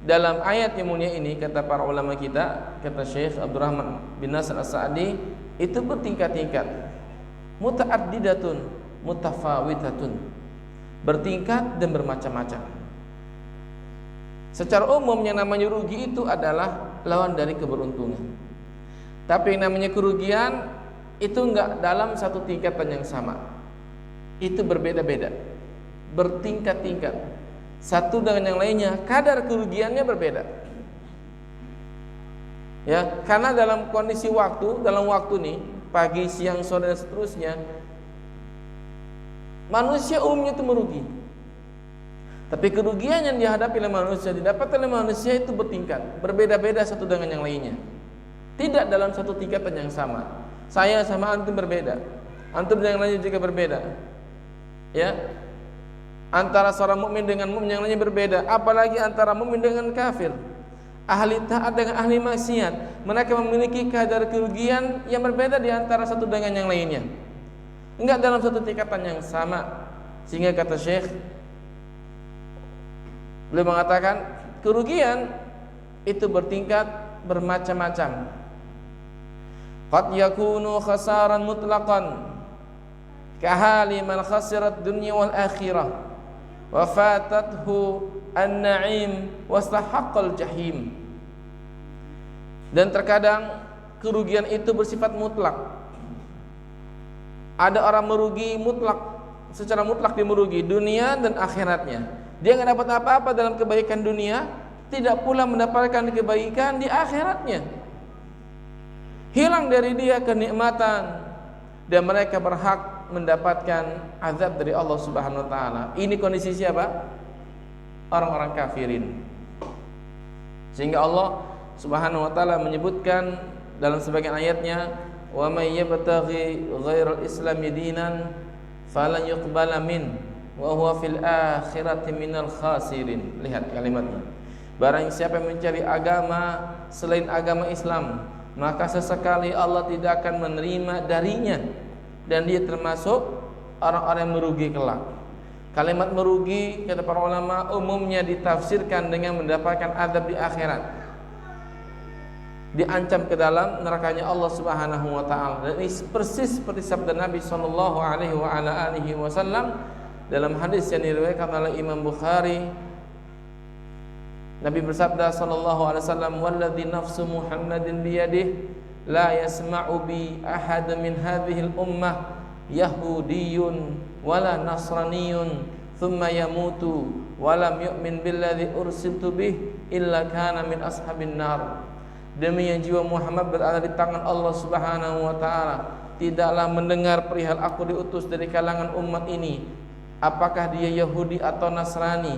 A: dalam ayat yang mulia ini kata para ulama kita, kata Syekh Abdurrahman bin Nasr As-Sa'di, itu bertingkat-tingkat, muta'addidatun, mutafawitatun, bertingkat dan bermacam-macam. Secara umum yang namanya rugi itu adalah lawan dari keberuntungan. Tapi yang namanya kerugian itu enggak dalam satu tingkatan yang sama. itu berbeda-beda, bertingkat-tingkat, satu dengan yang lainnya, kadar kerugiannya berbeda. Ya, karena dalam kondisi waktu, dalam waktu nih, pagi, siang, sore dan seterusnya, manusia umumnya itu merugi. Tapi kerugian yang dihadapi oleh manusia, didapat oleh manusia itu bertingkat, berbeda-beda satu dengan yang lainnya. Tidak dalam satu tingkatan yang sama. Saya sama antum berbeda, antum dengan yang lainnya juga berbeda. Ya, antara seorang mukmin dengan mukmin yang lainnya berbeda, apalagi antara mukmin dengan kafir, ahli taat dengan ahli maksiat. Mereka memiliki kadar kerugian yang berbeda di antara satu dengan yang lainnya, enggak dalam satu tingkatan yang sama. Sehingga kata Syekh, beliau mengatakan kerugian itu bertingkat, bermacam-macam. Qad yakunu khasaran mutlaqan kahali man khasirat dunya wal akhirah wa fatathu an-na'im wastahaqqal jahim. Dan terkadang kerugian itu bersifat mutlak. Ada orang merugi mutlak, secara mutlak dia merugi dunia dan akhiratnya. Dia enggak dapat apa-apa dalam kebaikan dunia, tidak pula mendapatkan kebaikan di akhiratnya. Hilang dari dia kenikmatan, dan mereka berhak mendapatkan azab dari Allah Subhanahu wa taala. Ini kondisi siapa? Orang-orang kafirin. Sehingga Allah Subhanahu wa taala menyebutkan dalam sebagian ayatnya, "Wa may yabtaghi ghairal islami dinan falan yuqbala min wa huwa fil akhirati minal khasirin." Lihat kalimatnya. Barang siapa yang mencari agama selain agama Islam, maka sesekali Allah tidak akan menerima darinya, dan dia termasuk orang-orang yang merugi kelak. Kalimat merugi, kata para ulama, umumnya ditafsirkan dengan mendapatkan azab di akhirat, diancam ke dalam nerakanya Allah Subhanahu wa taala. Dan ini persis seperti sabda Nabi sallallahu alaihi wasallam dalam hadis yang diriwayatkan oleh Imam Bukhari. Nabi bersabda sallallahu alaihi wasallam, "Walladzi nafsu Muhammadin biyadihi la yasma'u bi ahad min hadhihi al-ummah yahudiyyun wala nasraniyyun thumma yamutu wa lam yu'min billadzi ursiltu bih illa kana min ashabin nar." Demi yang jiwa Muhammad berada di tangan Allah Subhanahu wa taala, tidaklah mendengar perihal aku diutus dari kalangan umat ini, apakah dia Yahudi atau Nasrani,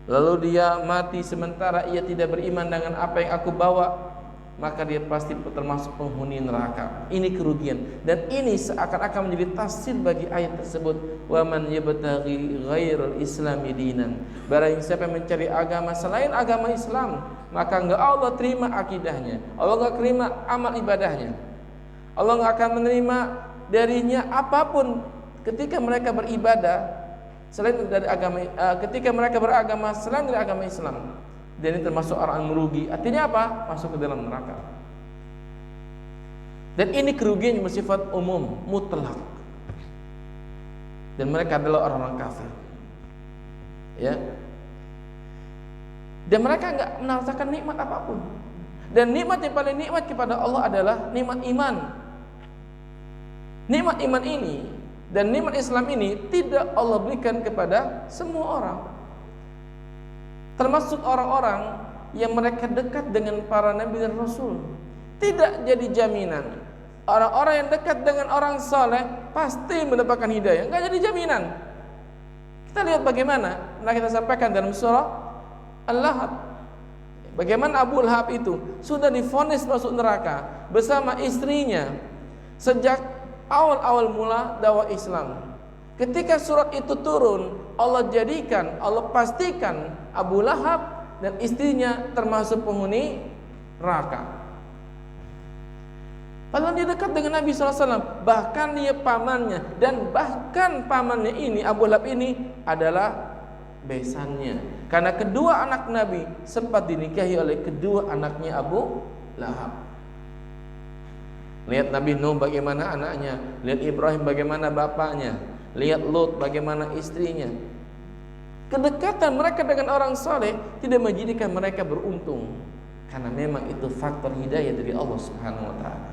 A: lalu dia mati sementara ia tidak beriman dengan apa yang aku bawa, maka dia pasti termasuk penghuni neraka. Ini kerugian, dan ini seakan-akan menjadi tafsir bagi ayat tersebut, wa man yabtaghi ghairal islami dinan. Barang siapa yang mencari agama selain agama Islam, maka enggak Allah terima akidahnya, Allah enggak terima amal ibadahnya, Allah enggak akan menerima darinya apapun ketika mereka beribadah selain dari agama, ketika mereka beragama selain dari agama Islam. Dan ini termasuk orang yang merugi. Artinya apa? Masuk ke dalam neraka. Dan ini kerugian yang bersifat umum, mutlak. Dan mereka adalah orang-orang kafir. Ya. Dan mereka enggak merasakan nikmat apapun. Dan nikmat yang paling nikmat kepada Allah adalah nikmat iman. Nikmat iman ini dan nikmat Islam ini tidak Allah berikan kepada semua orang, termasuk orang-orang yang mereka dekat dengan para nabi dan rasul. Tidak jadi jaminan orang-orang yang dekat dengan orang saleh pasti mendapatkan hidayah, enggak jadi jaminan. Kita lihat bagaimana, nah kita sampaikan dalam surah Al-Lahab, bagaimana Abu Lahab itu sudah divonis masuk neraka bersama istrinya sejak awal-awal mula dakwah Islam. Ketika surat itu turun, Allah jadikan, Allah pastikan Abu Lahab dan istrinya termasuk penghuni neraka. Padahal dia dekat dengan Nabi SAW, bahkan dia pamannya, dan bahkan pamannya ini, Abu Lahab ini adalah besannya, karena kedua anak Nabi sempat dinikahi oleh kedua anaknya Abu Lahab. Lihat Nabi Nuh bagaimana anaknya, lihat Ibrahim bagaimana bapaknya, lihat Lut bagaimana istrinya. Kedekatan mereka dengan orang saleh tidak menjadikan mereka beruntung, karena memang itu faktor hidayah dari Allah Subhanahu wa taala.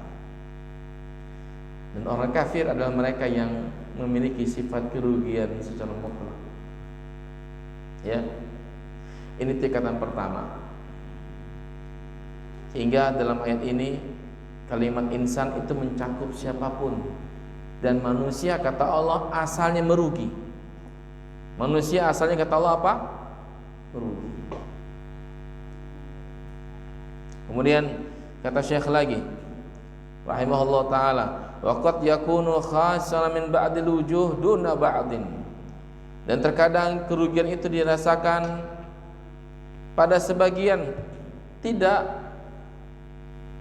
A: Dan orang kafir adalah mereka yang memiliki sifat kerugian secara mutlak. Ya. Ini tingkatan pertama. Sehingga dalam ayat ini kalimat insan itu mencakup siapapun. Dan manusia kata Allah asalnya merugi. Manusia asalnya kata Allah apa? Merugi. Kemudian kata Syekh lagi rahimahullah taala, waqad yakunu khasran min ba'dil wujuh duna ba'din. Dan terkadang kerugian itu dirasakan pada sebagian, tidak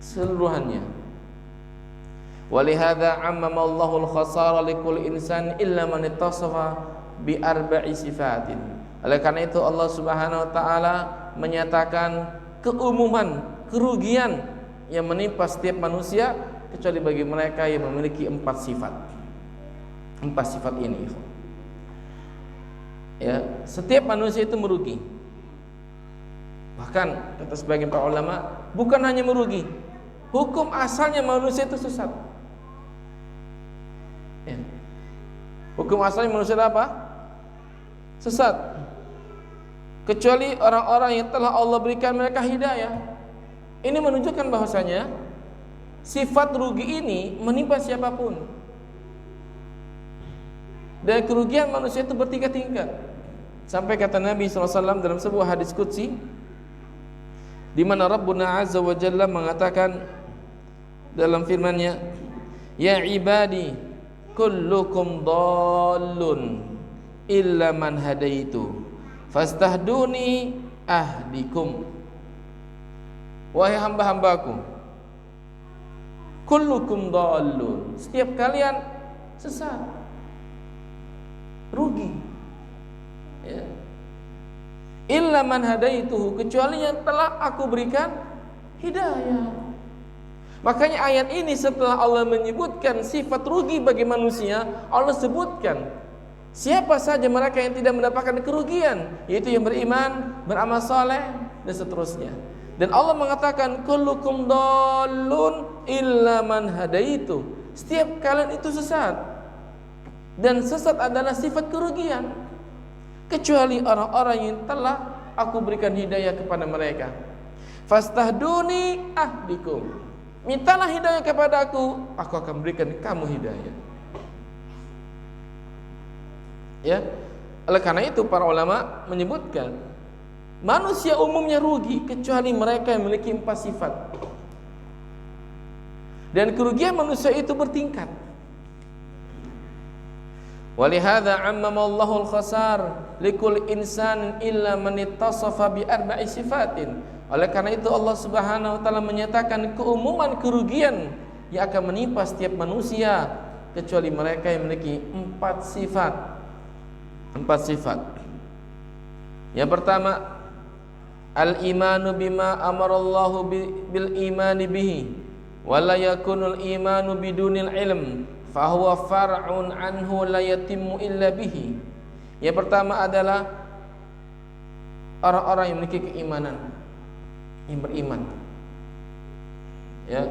A: seluruhannya. Walihada ammama Allahul khasara likulli insan illa man ittasafa bi arba'i sifatin. Oleh karena itu Allah Subhanahu wa taala menyatakan keumuman kerugian yang menimpa setiap manusia kecuali bagi mereka yang memiliki 4 sifat. 4 sifat ini. Ya, setiap manusia itu merugi. Bahkan kata sebagian para ulama, bukan hanya merugi, hukum asalnya manusia itu sesat. Ya. Hukum asalnya manusia apa? Sesat. Kecuali orang-orang yang telah Allah berikan mereka hidayah. Ini menunjukkan bahwasanya sifat rugi ini menimpa siapapun. Dan kerugian manusia itu bertingkat-tingkat. Sampai kata Nabi SAW dalam sebuah hadis qudsi, di mana Rabbuna Azza wa Jalla mengatakan dalam firman-Nya, ya ibadi kullukum dhallun illa man hadaitu fastahduni ahdikum. Wahai hamba-hambaku, kullukum dhallun, setiap kalian sesat, rugi. Ya. Illa man hadaituhu, kecuali yang telah aku berikan hidayah. Makanya ayat ini setelah Allah menyebutkan sifat rugi bagi manusia, Allah sebutkan siapa saja mereka yang tidak mendapatkan kerugian, yaitu yang beriman, beramal saleh dan seterusnya. Dan Allah mengatakan kullukum dhallun illa man hadaitu, setiap kalian itu sesat. Dan sesat adalah sifat kerugian, kecuali orang-orang yang telah aku berikan hidayah kepada mereka. Fastahduni ahdikum, mintalah hidayah kepada aku akan berikan kamu hidayah. Ya, oleh karena itu para ulama menyebutkan manusia umumnya rugi kecuali mereka yang memiliki 4 sifat. Dan kerugian manusia itu bertingkat. Walihada ammama Allahul khasar likul insan illa man ittasafa bi arba'i sifatin. Oleh karena itu Allah Subhanahu wa taala menyatakan keumuman kerugian yang akan menimpa setiap manusia kecuali mereka yang memiliki 4 sifat. 4 sifat. Yang pertama, al-imanu bima amarallahu bil imani bihi wa la yakunul imanu bidunil ilm fahuwa far'un anhu la yatimmu illa bihi. Yang pertama adalah orang-orang yang memiliki keimanan, yang beriman, ya,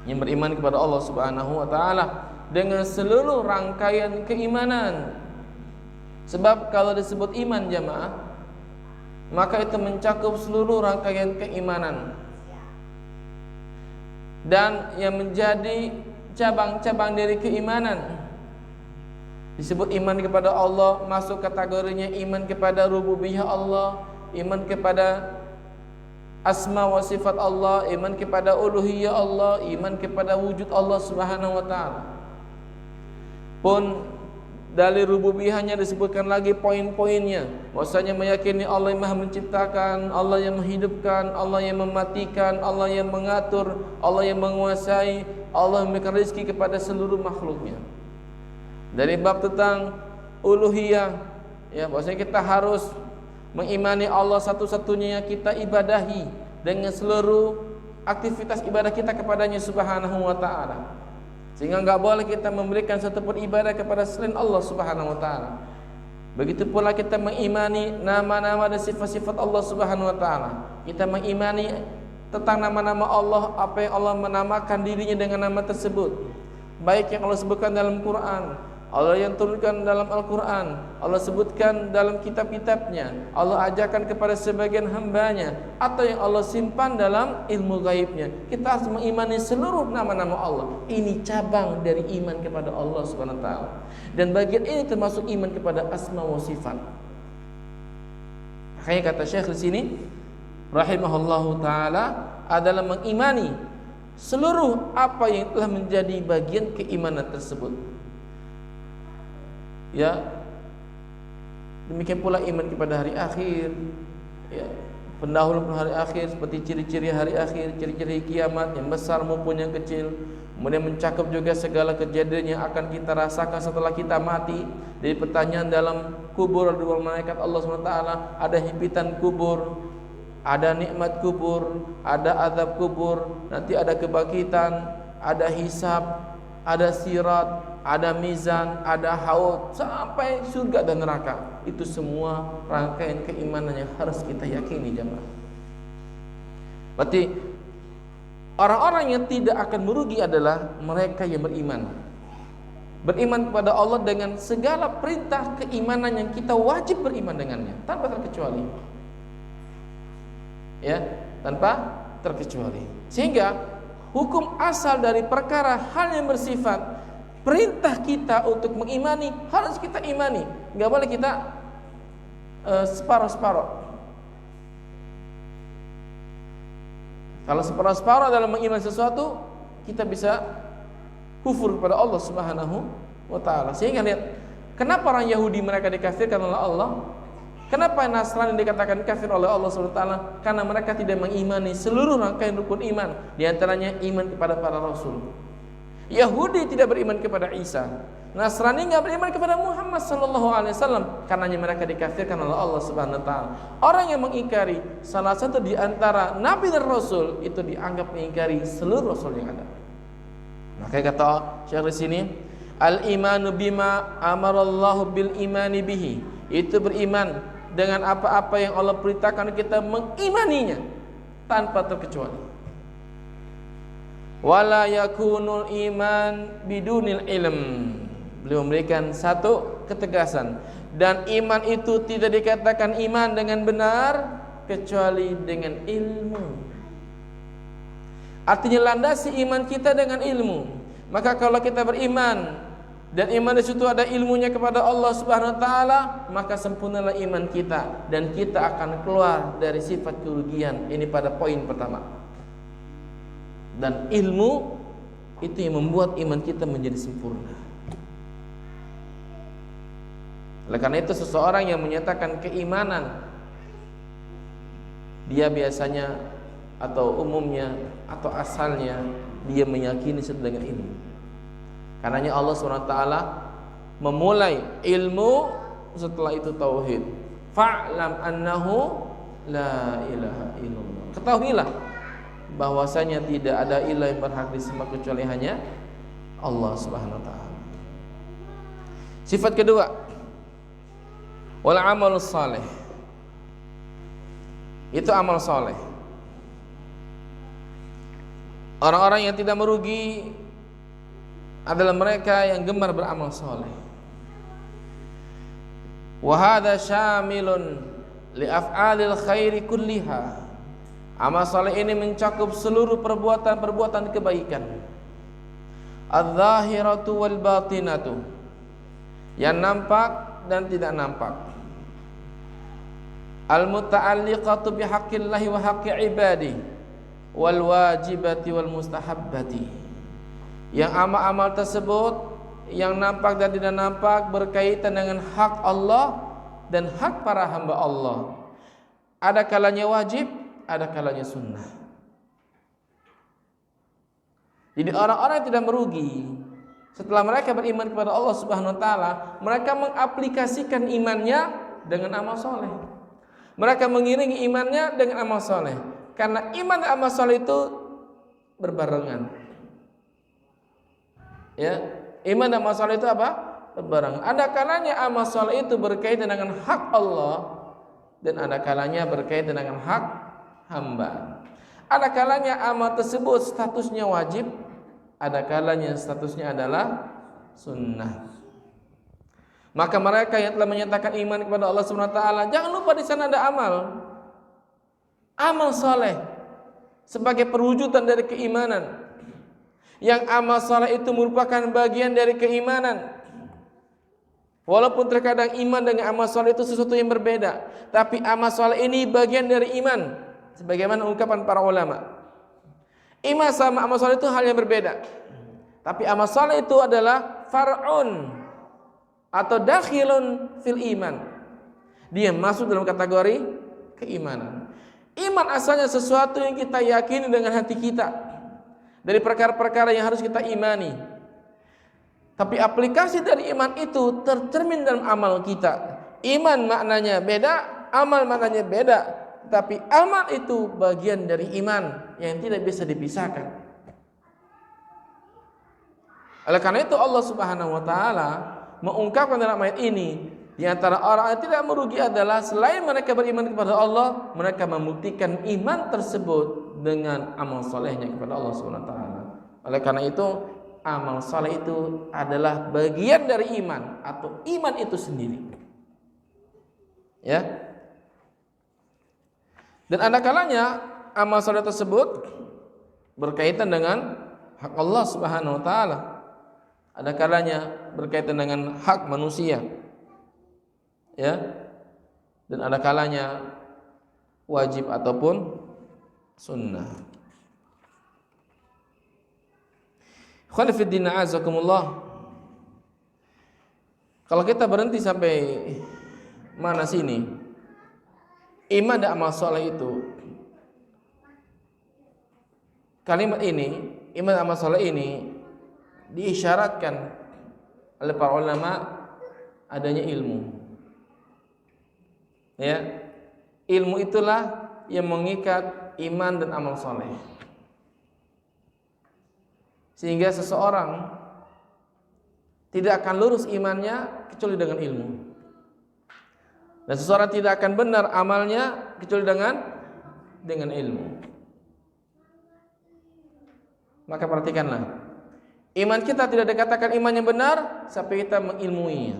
A: yang beriman kepada Allah Subhanahu wa taala dengan seluruh rangkaian keimanan. Sebab kalau disebut iman jamaah, maka itu mencakup seluruh rangkaian keimanan. Dan yang menjadi cabang-cabang dari keimanan disebut iman kepada Allah, masuk kategorinya iman kepada rububiyah Allah, iman kepada asma wa sifat Allah, iman kepada uluhiyah Allah, iman kepada wujud Allah Subhanahu wa taala. Pun dari rububiyahnya disebutkan lagi poin-poinnya, bahwasanya meyakini Allah yang Maha menciptakan, Allah yang menghidupkan, Allah yang mematikan, Allah yang mengatur, Allah yang menguasai, Allah yang memberikan rezeki kepada seluruh makhluknya. Dari bab tentang uluhiyah, ya, bahwasanya kita harus mengimani Allah satu-satunya yang kita ibadahi dengan seluruh aktivitas ibadah kita kepadanya Subhanahu wa taala. Sehingga enggak boleh kita memberikan satu pun ibadah kepada selain Allah Subhanahu wa taala. Begitu pula kita mengimani nama-nama dan sifat-sifat Allah Subhanahu wa taala. Kita mengimani tentang nama-nama Allah, apa yang Allah menamakan dirinya dengan nama tersebut. baik yang Allah sebutkan dalam Quran, Allah yang turunkan dalam Al-Quran, Allah sebutkan dalam kitab-kitabnya, Allah ajarkan kepada sebagian hambanya, atau yang Allah simpan dalam ilmu gaibnya. Kita harus mengimani seluruh nama-nama Allah. Ini cabang dari iman kepada Allah Subhanahu wa taala. Dan bagian ini termasuk iman kepada asma wa sifat. Makanya kata Syekh di sini rahimahullahu taala adalah mengimani seluruh apa yang telah menjadi bagian keimanan tersebut. Ya, demikian pula iman kepada hari akhir, ya, pendahuluan hari akhir seperti ciri-ciri hari akhir, ciri-ciri kiamat yang besar maupun yang kecil. Kemudian mencakup juga segala kejadian yang akan kita rasakan setelah kita mati, dari pertanyaan dalam kubur, dua malaikat Allah SWT, ada himpitan kubur, ada nikmat kubur, ada azab kubur, nanti ada kebangkitan, ada hisab, ada sirat, ada mizan, ada haud, sampai surga dan neraka. Itu semua rangkaian keimanan yang harus kita yakini, jemaah. Berarti orang-orang yang tidak akan merugi adalah mereka yang beriman. Beriman kepada Allah dengan segala perintah keimanan yang kita wajib beriman dengannya, tanpa terkecuali. Ya, tanpa terkecuali. Sehingga hukum asal dari perkara hal yang bersifat perintah kita untuk mengimani harus kita imani, nggak boleh kita separuh-separuh. Kalau separuh-separuh dalam mengimani sesuatu, kita bisa kufur kepada Allah Subhanahu wa taala. Sehingga lihat, kenapa orang Yahudi mereka dikafirkan oleh Allah? Kenapa Nasrani dikatakan kafir oleh Allah Subhanahu wa taala? Karena mereka tidak mengimani seluruh rangkaian rukun iman, di antaranya iman kepada para rasul. Yahudi tidak beriman kepada Isa, Nasrani tidak beriman kepada Muhammad sallallahu alaihi wasallam, karenanya mereka dikafirkan oleh Allah Subhanahu wa taala. Orang yang mengingkari salah satu di antara nabi dan rasul itu dianggap mengingkari seluruh rasul yang ada. Maka kata Syekh di sini, al-imanu bima amarallahu bil imani bihi, itu beriman dengan apa-apa yang Allah perintahkan kita mengimaninya tanpa terkecuali. Wala yakunul iman bidunil ilm. Beliau memberikan satu ketegasan, dan iman itu tidak dikatakan iman dengan benar kecuali dengan ilmu. Artinya landasi iman kita dengan ilmu. Maka kalau kita beriman dan iman di situ ada ilmunya kepada Allah Subhanahu wa taala, maka sempurnalah iman kita dan kita akan keluar dari sifat kerugian. Ini pada poin pertama. Dan ilmu itu yang membuat iman kita menjadi sempurna. Oleh karena itu seseorang yang menyatakan keimanan, dia biasanya atau umumnya atau asalnya dia meyakini sesuatu dengan ilmu. Karenanya Allah SWT memulai ilmu, setelah itu tauhid. Fa'lam annahu la ilaha illallah. Ketahuilah bahwasanya tidak ada ilah yang berhak disembah kecuali hanya Allah Subhanahu wa taala. Sifat kedua, wal amalus saleh. Itu amal saleh. Orang-orang yang tidak merugi adalah mereka yang gemar beramal saleh. Wa hadza syamilun li af'alil khairi kulliha. Amal saleh ini mencakup seluruh perbuatan-perbuatan kebaikan, adz-dzahiratu wal batinatu, yang nampak dan tidak nampak, al-muta'alliqatu bihaqqillahi wa haqqi ibadi, wal wajibati wal mustahabbati, yang amal-amal tersebut yang nampak dan tidak nampak berkaitan dengan hak Allah dan hak para hamba Allah. Ada kalanya wajib, ada kalanya sunnah. Jadi orang-orang yang tidak merugi setelah mereka beriman kepada Allah Subhanahu wa taala, mereka mengaplikasikan imannya dengan amal soleh. Mereka mengiringi imannya dengan amal soleh, karena iman dan amal soleh itu berbarengan. Ya, iman dan amal soleh itu apa? Berbarengan. Ada kalanya amal soleh itu berkaitan dengan hak Allah, dan ada kalanya berkaitan dengan hak hamba. Ada kalanya amal tersebut statusnya wajib, ada kalanya statusnya adalah sunnah. Maka mereka yang telah menyatakan iman kepada Allah Subhanahu wa taala, jangan lupa di sana ada amal saleh sebagai perwujudan dari keimanan. Yang amal saleh itu merupakan bagian dari keimanan. Walaupun terkadang iman dengan amal saleh itu sesuatu yang berbeda, tapi amal saleh ini bagian dari iman. Sebagaimana ungkapan para ulama, iman sama amal saleh itu hal yang berbeda. Tapi amal saleh itu adalah far'un atau dakhilun fil iman. Dia masuk dalam kategori keimanan. Iman asalnya sesuatu yang kita yakini dengan hati kita, dari perkara-perkara yang harus kita imani. Tapi aplikasi dari iman itu tercermin dalam amal kita. Iman maknanya beda, amal maknanya beda. Tapi amal itu bagian dari iman yang tidak bisa dipisahkan. Oleh karena itu Allah Subhanahu wa taala mengungkapkan dalam ayat ini, di antara orang yang tidak merugi adalah selain mereka beriman kepada Allah, mereka membuktikan iman tersebut dengan amal solehnya kepada Allah Subhanahu wa taala. Oleh karena itu amal soleh itu adalah bagian dari iman atau iman itu sendiri. Ya. Dan ada kalanya amal soleh tersebut berkaitan dengan hak Allah Subhanahu wa taala. Ada kalanya berkaitan dengan hak manusia. Ya. Dan ada kalanya wajib ataupun sunnah. Ikhwan fillah azakumullah. Kalau kita berhenti sampai mana sini, iman dan amal soleh itu, kalimat ini, iman dan amal soleh ini diisyaratkan oleh para ulama adanya ilmu. Ya, ilmu itulah yang mengikat iman dan amal soleh, sehingga seseorang tidak akan lurus imannya kecuali dengan ilmu, dan seseorang tidak akan benar amalnya kecuali dengan ilmu. Maka perhatikanlah, iman kita tidak dikatakan iman yang benar sampai kita mengilmuinya,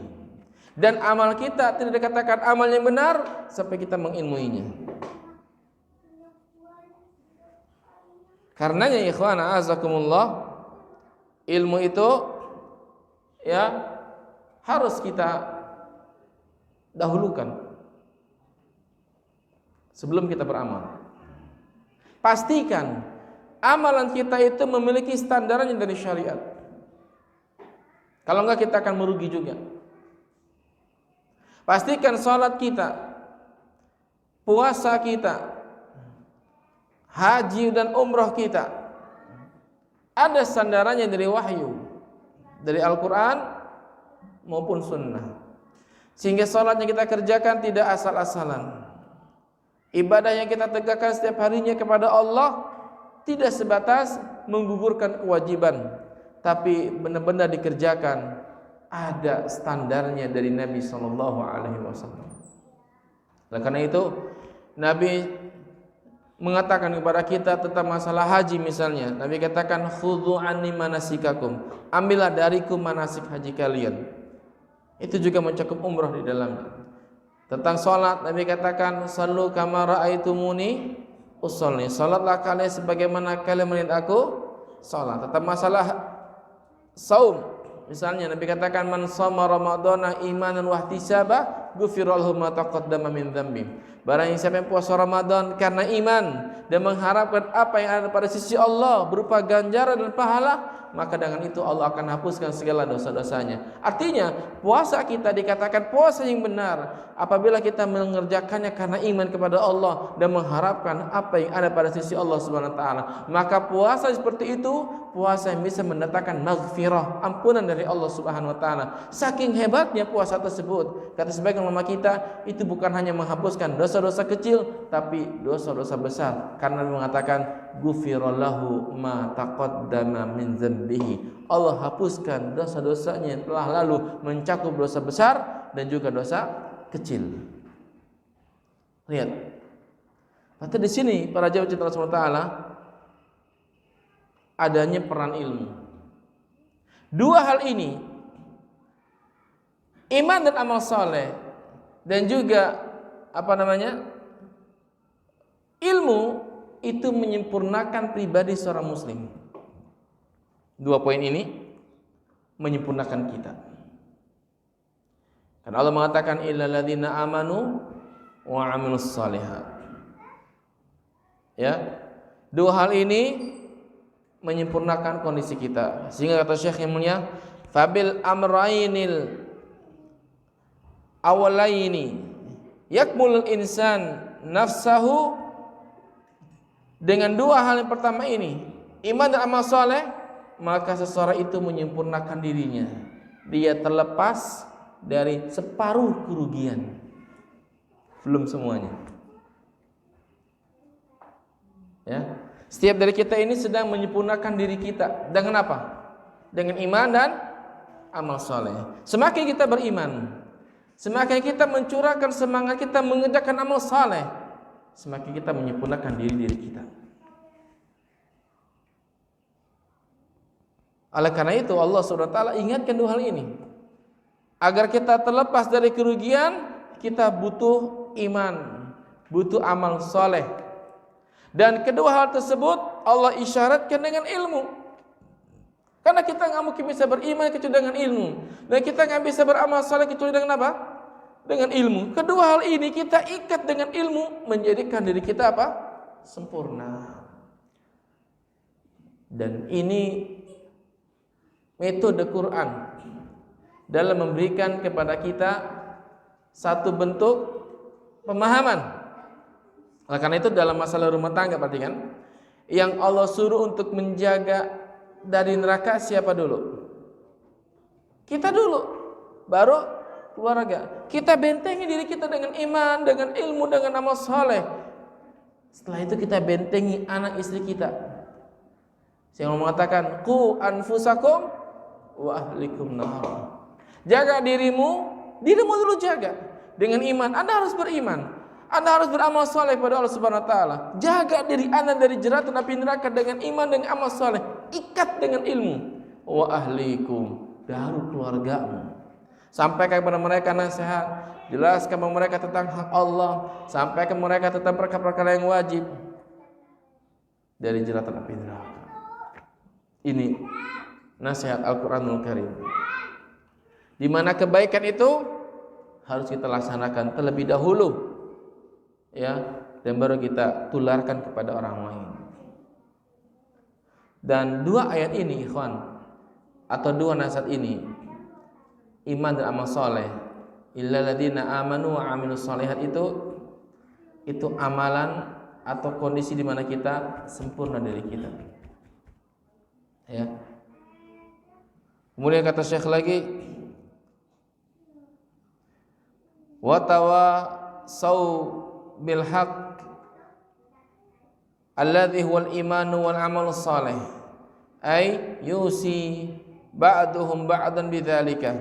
A: dan amal kita tidak dikatakan amal yang benar sampai kita mengilmuinya. Karenanya ikhwan azakumullah, ilmu itu ya harus kita dahulukan sebelum kita beramal. Pastikan amalan kita itu memiliki standarnya dari syariat. Kalau enggak kita akan merugi juga. Pastikan salat kita, puasa kita, haji dan umrah kita ada sandarannya dari wahyu, dari Al-Quran maupun sunnah, sehingga salatnya kita kerjakan tidak asal-asalan. Ibadah yang kita tegakkan setiap harinya kepada Allah tidak sebatas menggugurkan kewajiban, tapi benar-benar dikerjakan ada standarnya dari Nabi sallallahu alaihi wasallam. Oleh karena itu Nabi mengatakan kepada kita tentang masalah haji misalnya. Nabi katakan khudhu anni manasikakum, ambillah dariku manasik haji kalian. Itu juga mencakup umrah di dalamnya. Tentang salat Nabi katakan sallu kama raaitumuni usolli, salatlah kalian sebagaimana kalian melihat aku salat. Tentang masalah saum misalnya Nabi katakan man shoma ramadhana imanan wa ihtisaba ghufira lahu ma taqaddama min dzambi. Barang yang siapa yang puasa Ramadan karena iman dan mengharapkan apa yang ada pada sisi Allah berupa ganjaran dan pahala, maka dengan itu Allah akan hapuskan segala dosa-dosanya. Artinya puasa kita dikatakan puasa yang benar apabila kita mengerjakannya karena iman kepada Allah dan mengharapkan apa yang ada pada sisi Allah Subhanahu wa taala. Maka puasa seperti itu puasa yang bisa mendatangkan maghfirah, ampunan dari Allah Subhanahu wa taala. Saking hebatnya puasa tersebut, kata sebagian ulama kita, itu bukan hanya menghapuskan dosa-dosa kecil tapi dosa-dosa besar, karena mengatakan ghufirallahu ma taqaddama min dzambihi. Allah hapuskan dosa-dosanya yang telah lalu, mencakup dosa besar dan juga dosa kecil. Lihat. Berarti di sini para jamaah cinta Allah Subhanahu wa taala adanya peran ilmu.
B: Dua hal ini, iman dan amal saleh, dan juga ilmu, itu menyempurnakan pribadi seorang muslim. Dua poin ini menyempurnakan kita. Karena Allah mengatakan illal ladzina amanu wa 'amilus shalihat. Ya. Dua hal ini menyempurnakan kondisi kita. Sehingga kata Syekh yang mulia, fabil amrainil awalaini yakmulul insan nafsahu. Dengan dua hal yang pertama ini, iman dan amal soleh, maka seseorang itu menyempurnakan dirinya. Dia terlepas dari separuh kerugian, belum semuanya. Ya, setiap dari kita ini sedang menyempurnakan diri kita. Dengan apa? Dengan iman dan amal soleh. Semakin kita beriman, semakin kita mencurahkan semangat kita mengerjakan amal soleh, semakin kita menyempurnakan diri kita. Oleh karena itu Allah SWT ingatkan dua hal ini. Agar kita terlepas dari kerugian, kita butuh iman, butuh amal soleh. Dan kedua hal tersebut Allah isyaratkan dengan ilmu. Karena kita nggak mungkin bisa beriman kecuali dengan ilmu, dan kita nggak bisa beramal soleh kecuali dengan apa? Dengan ilmu. Kedua hal ini kita ikat dengan ilmu, menjadikan diri kita apa? Sempurna. Dan ini metode Quran dalam memberikan kepada kita satu bentuk pemahaman. Oleh karena itu dalam masalah rumah tangga, perhatikan, yang Allah suruh untuk menjaga dari neraka siapa dulu? Kita dulu, baru keluarga. Kita bentengi diri kita dengan iman, dengan ilmu, dengan amal saleh. Setelah itu kita bentengi anak istri kita. Saya mau mengatakan, qu anfusakum wa ahlikum nar. Jaga dirimu dulu jaga dengan iman. Anda harus beriman, Anda harus beramal saleh kepada Allah Subhanahu wa taala. Jaga diri Anda dari jeratan api neraka dengan iman, dengan amal saleh. Ikat dengan ilmu. Wa ahlikum, baru keluargamu. Sampaikan kepada mereka nasihat, jelaskan kepada mereka tentang hak Allah, sampaikan kepada mereka tentang perkara-perkara yang wajib dari jeratan api neraka. Ini nasihat Al-Quranul Karim, di mana kebaikan itu harus kita laksanakan terlebih dahulu, ya, dan baru kita tularkan kepada orang lain. Dan dua ayat ini, ikhwan, atau dua nasihat ini, iman dan amal soleh, illal ladzina amanu wa amilus shalihat, itu amalan atau kondisi di mana kita sempurna dari kita. Ya. Kemudian kata Syekh lagi, wa tawasau bil haqq alladhi huwal imanu wal amalus salih, ay yusi ba'duhum ba'dan bidzalika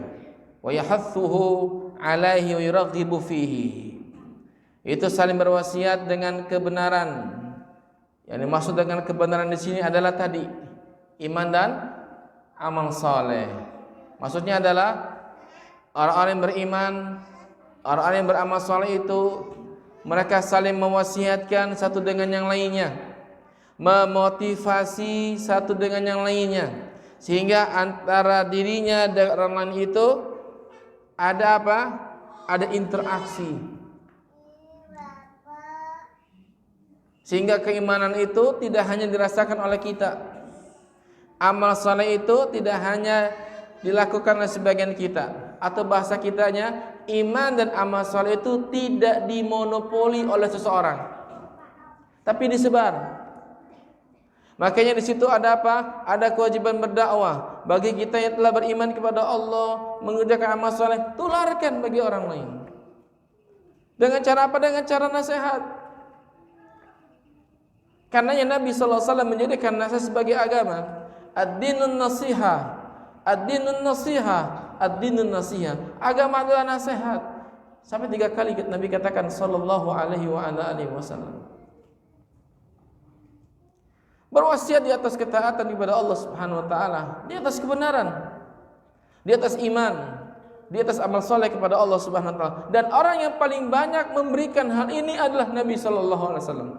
B: wa yahathuhu alaihi wa yuraghibu fihi. Itu saling berwasiat dengan kebenaran. Yang dimaksud dengan kebenaran di sini adalah tadi iman dan amal saleh. Maksudnya adalah orang-orang yang beriman, orang-orang yang beramal saleh itu mereka saling mewasiatkan satu dengan yang lainnya, memotivasi satu dengan yang lainnya, sehingga antara dirinya dan orang lain itu ada apa? Ada interaksi. Sehingga keimanan itu tidak hanya dirasakan oleh kita. Amal saleh itu tidak hanya dilakukan oleh sebagian kita, atau bahasa kitanya, iman dan amal saleh itu tidak dimonopoli oleh seseorang, tapi disebar. Makanya di situ ada apa? Ada kewajiban berdakwah bagi kita yang telah beriman kepada Allah, mengerjakan amal saleh, tularkan bagi orang lain. Dengan cara apa? Dengan cara nasihat. Karenanya Nabi SAW menjadikan nasihat sebagai agama. Ad-dinun nasiha, ad-dinun nasiha, ad-dinun nasiha. Agama adalah nasihat. Sampai 3 kali Nabi katakan sallallahu alaihi wa ala alihi wasallam. Berwasiat di atas ketaatan kepada Allah Subhanahu wa taala, di atas kebenaran. di atas iman, di atas amal soleh kepada Allah Subhanahu wa taala. Dan orang yang paling banyak memberikan hal ini adalah Nabi sallallahu alaihi wasallam.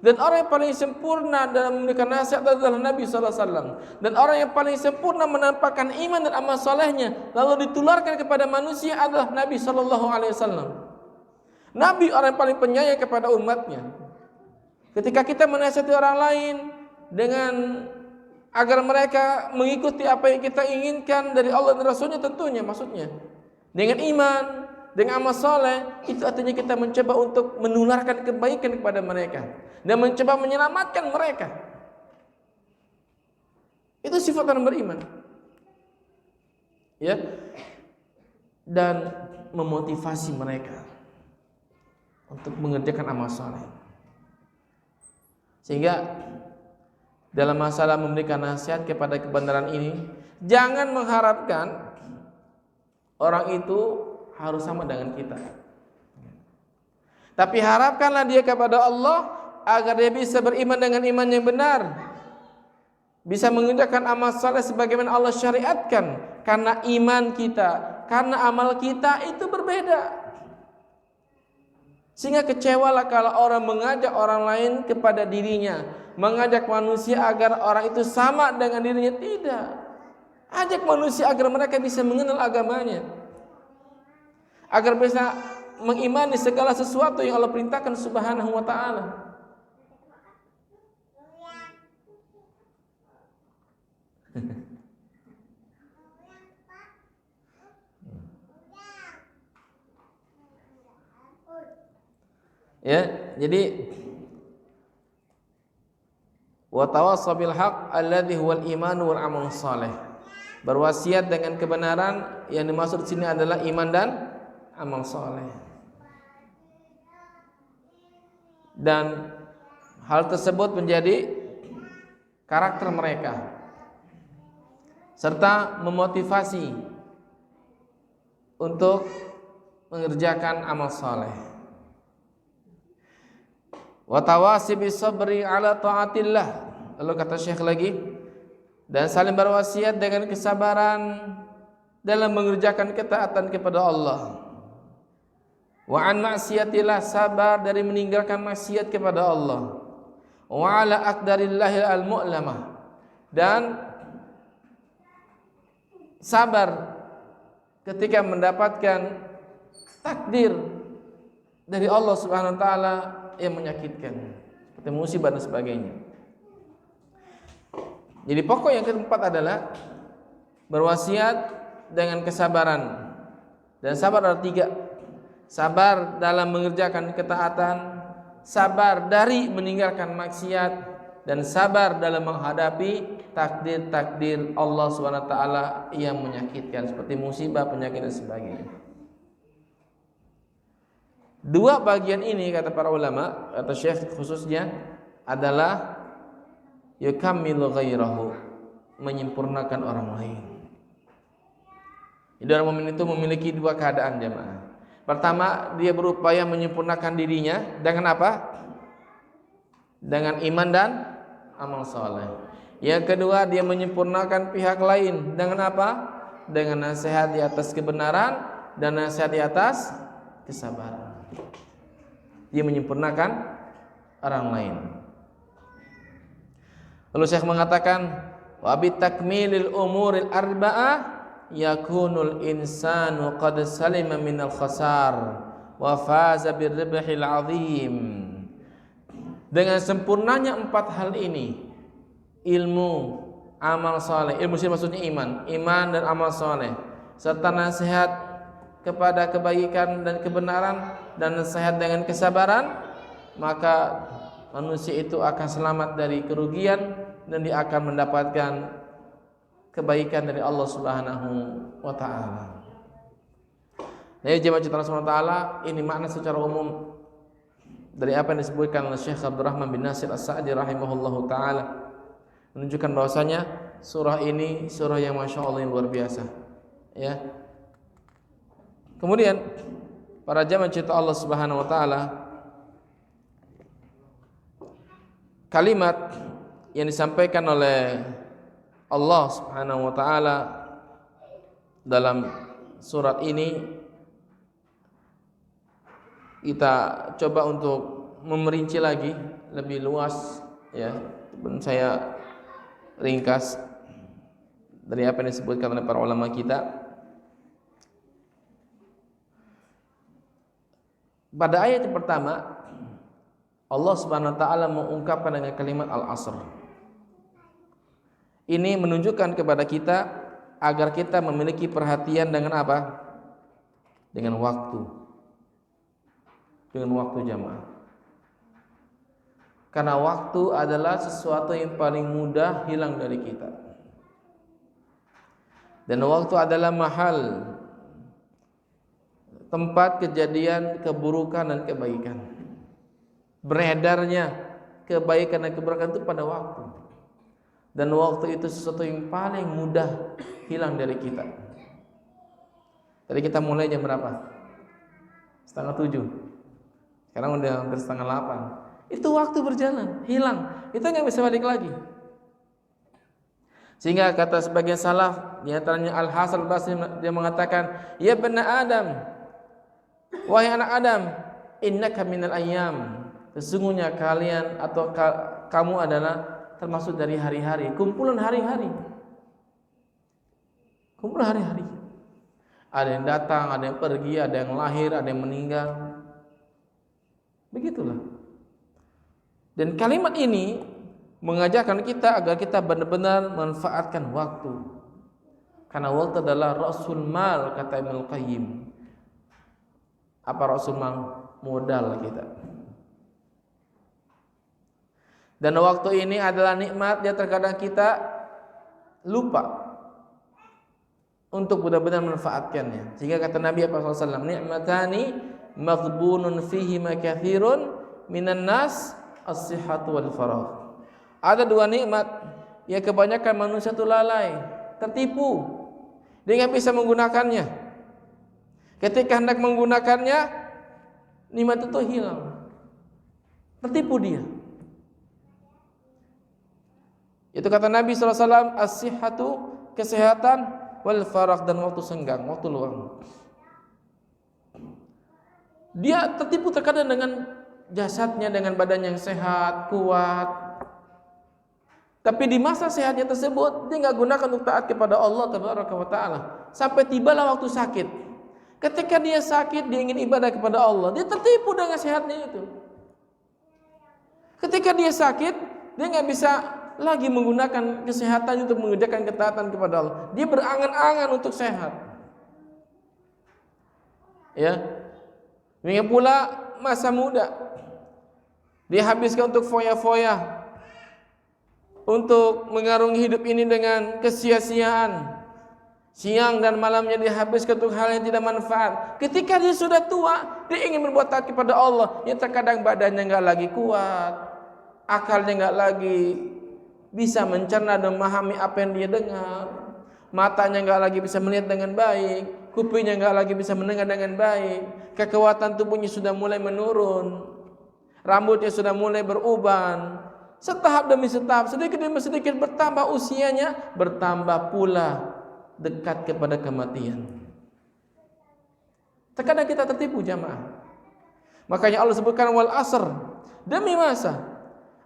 B: Dan orang yang paling sempurna dalam memberikan nasihat adalah Nabi sallallahu alaihi wasallam. Dan orang yang paling sempurna menampakkan iman dan amal solehnya lalu ditularkan kepada manusia adalah Nabi sallallahu alaihi wasallam. Nabi orang yang paling penyayang kepada umatnya. Ketika kita menasihati orang lain dengan agar mereka mengikuti apa yang kita inginkan dari Allah dan Rasulnya, tentunya maksudnya dengan iman, dengan amal soleh, itu artinya kita mencoba untuk menularkan kebaikan kepada mereka dan mencoba menyelamatkan mereka. Itu sifat orang beriman, ya, dan memotivasi mereka untuk mengerjakan amal soleh. Sehingga dalam masalah memberikan nasihat kepada kebenaran ini, jangan mengharapkan orang itu harus sama dengan kita. Tapi harapkanlah dia kepada Allah agar dia bisa beriman dengan iman yang benar, bisa mengerjakan amal saleh sebagaimana Allah syariatkan. Karena iman kita, karena amal kita itu berbeda. Sehingga kecewalah kalau orang mengajak orang lain kepada dirinya, mengajak manusia agar orang itu sama dengan dirinya. Tidak. Ajak manusia agar mereka bisa mengenal agamanya, agar bisa mengimani segala sesuatu yang Allah perintahkan Subhanahu wa ta'ala. Ya, jadi wa tawassaw bil haqq alladhi huwal iman wal amal saleh. Berwasiat dengan kebenaran, yang dimaksud sini adalah iman dan amal saleh. Dan hal tersebut menjadi karakter mereka serta memotivasi untuk mengerjakan amal saleh. Wa tawasi bis sabri ala taatillah. Lalu kata Syekh lagi, dan saling berwasiat dengan kesabaran dalam mengerjakan ketaatan kepada Allah. Wa an ma'siyatillah, sabar dari meninggalkan maksiat kepada Allah. Wa ala aqdarillahil al-mu'lamah, dan sabar ketika mendapatkan takdir dari Allah Subhanahu wa taala yang menyakitkan, seperti musibah dan sebagainya. Jadi pokok yang keempat adalah berwasiat dengan kesabaran. Dan sabar ada tiga: sabar dalam mengerjakan ketaatan, sabar dari meninggalkan maksiat, dan sabar dalam menghadapi takdir-takdir Allah SWT yang menyakitkan, seperti musibah, penyakit dan sebagainya. Dua bagian ini, kata para ulama, kata Syekh khususnya, adalah yukammilu ghairahu, menyempurnakan orang lain. Jadi orang mukmin itu memiliki dua keadaan, jemaah. Pertama, dia berupaya menyempurnakan dirinya dengan apa? Dengan iman dan amal saleh. Yang kedua, dia menyempurnakan pihak lain dengan apa? Dengan nasihat di atas kebenaran dan nasihat di atas kesabaran. Dia menyempurnakan orang lain. Lalu Syekh mengatakan, wa bi takmilil umuril arba'ah yakunul insanu qad salima minal khasar wa faza birribhil azim. Dengan sempurnanya empat hal ini, ilmu, amal saleh, ilmu sih maksudnya iman dan amal saleh, serta nasihat kepada kebaikan dan kebenaran, dan nasihat dengan kesabaran, maka manusia itu akan selamat dari kerugian dan dia akan mendapatkan kebaikan dari Allah Subhanahu wa taala. Jadi jemaah Allah Subhanahu wa taala, ini makna secara umum dari apa yang disebutkan oleh Syekh Abdurrahman bin Nasir As-Sa'di rahimahullahu taala, menunjukkan bahwasanya surah ini surah yang masya Allah yang luar biasa, ya. Kemudian para jamaah cinta Allah Subhanahu wa taala, kalimat yang disampaikan oleh Allah Subhanahu wa taala dalam surat ini kita coba untuk memerinci lagi lebih luas, ya. Dan saya ringkas dari apa yang disebutkan oleh para ulama kita. Pada ayat yang pertama, Allah Subhanahu wa taala mengungkapkan dengan kalimat al-asr. Ini menunjukkan kepada kita agar kita memiliki perhatian dengan apa? Dengan waktu. Dengan waktu jamaah. Karena waktu adalah sesuatu yang paling mudah hilang dari kita. Dan waktu adalah mahal, tempat kejadian keburukan dan kebaikan. Beredarnya kebaikan dan keburukan itu pada waktu. Dan waktu itu sesuatu yang paling mudah hilang dari kita. Tadi kita mulai jam berapa? 6:30. Sekarang udah hampir 7:30. Itu waktu berjalan, hilang. Itu nggak bisa balik lagi. Sehingga kata sebagian salaf, di antaranya Al-Hasan Al-Basri, dia mengatakan, "Ya bani Adam, wahai anak Adam, innaka minal ayyam." Sesungguhnya kalian atau kamu adalah termasuk dari hari-hari, kumpulan hari-hari. Kumpulan hari-hari. Ada yang datang, ada yang pergi, ada yang lahir, ada yang meninggal. Begitulah. Dan kalimat ini mengajarkan kita agar kita benar-benar manfaatkan waktu. Karena waktu adalah rasul mal, kata Ibnu Qayyim. Apa rasul mal? Modal kita. Dan waktu ini adalah nikmat, dia terkadang kita lupa untuk benar-benar memanfaatkannya. Sehingga kata Nabi SAW, "Ni'matani maghbunun fihi ma katsirun minan nas as-sihhatu wal faragh." Ada dua nikmat yang kebanyakan manusia itu lalai, tertipu. Dia enggak bisa menggunakannya. Ketika hendak menggunakannya, nikmat itu hilang. Tertipu dia. Itu kata Nabi SAW, as-sihhatu, kesehatan, wal faragh, dan waktu senggang, waktu luang. Dia tertipu terkadang dengan jasadnya, dengan badan yang sehat, kuat. Tapi di masa sehatnya tersebut, dia enggak gunakan untuk taat kepada Allah Tabaraka wa Ta'ala. Sampai tibalah waktu sakit. Ketika dia sakit, dia ingin ibadah kepada Allah. Dia tertipu dengan sehatnya itu. Ketika dia sakit, dia enggak bisa lagi menggunakan kesehatan untuk mengerjakan ketaatan kepada Allah. Dia berangan-angan untuk sehat. Ya. Demikian pula masa muda. Dia habiskan untuk foya-foya, untuk mengarungi hidup ini dengan kesia-siaan. Siang dan malamnya dihabiskan untuk hal yang tidak manfaat. Ketika dia sudah tua, dia ingin berbuat taat kepada Allah. Ya terkadang badannya enggak lagi kuat, akalnya enggak lagi bisa mencerna dan memahami apa yang dia dengar, matanya enggak lagi bisa melihat dengan baik, kupingnya enggak lagi bisa mendengar dengan baik, kekuatan tubuhnya sudah mulai menurun, rambutnya sudah mulai beruban, setahap demi setahap, sedikit demi sedikit bertambah usianya, bertambah pula dekat kepada kematian. Terkadang kita tertipu jamaah. Makanya Allah sebutkan wal asr, demi masa,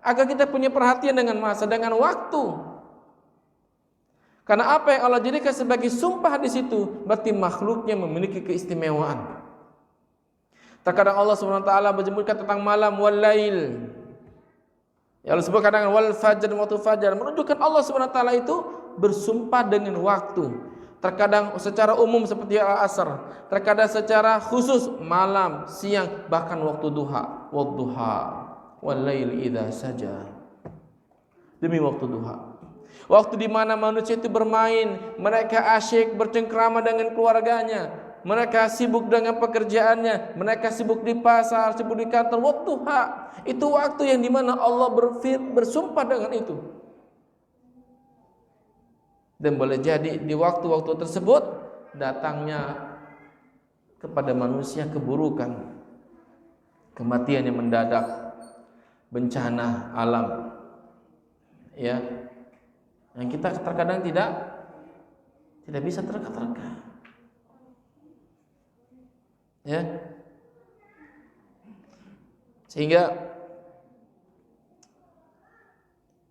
B: agar kita punya perhatian dengan masa, dengan waktu. Karena apa yang Allah jadikan sebagai sumpah di situ, berarti makhluknya memiliki keistimewaan. Terkadang Allah SWT menyebutkan tentang malam wal lail. Ya Allah sebutkan dengan wal fajr, waktu fajar, menunjukkan Allah SWT itu bersumpah dengan waktu. Terkadang secara umum seperti al-asr, terkadang secara khusus malam, siang, bahkan waktu duha, wadduha. Wal-lail idza saja. Demi waktu duha. Waktu di mana manusia itu bermain, mereka asyik bercengkrama dengan keluarganya, mereka sibuk dengan pekerjaannya, mereka sibuk di pasar, sibuk di kantor. Wadduha, itu waktu yang di mana Allah bersumpah dengan itu. Dan boleh jadi di waktu-waktu tersebut datangnya kepada manusia keburukan, kematian yang mendadak, bencana alam, ya, yang kita terkadang tidak bisa terka-terka. Ya. Sehingga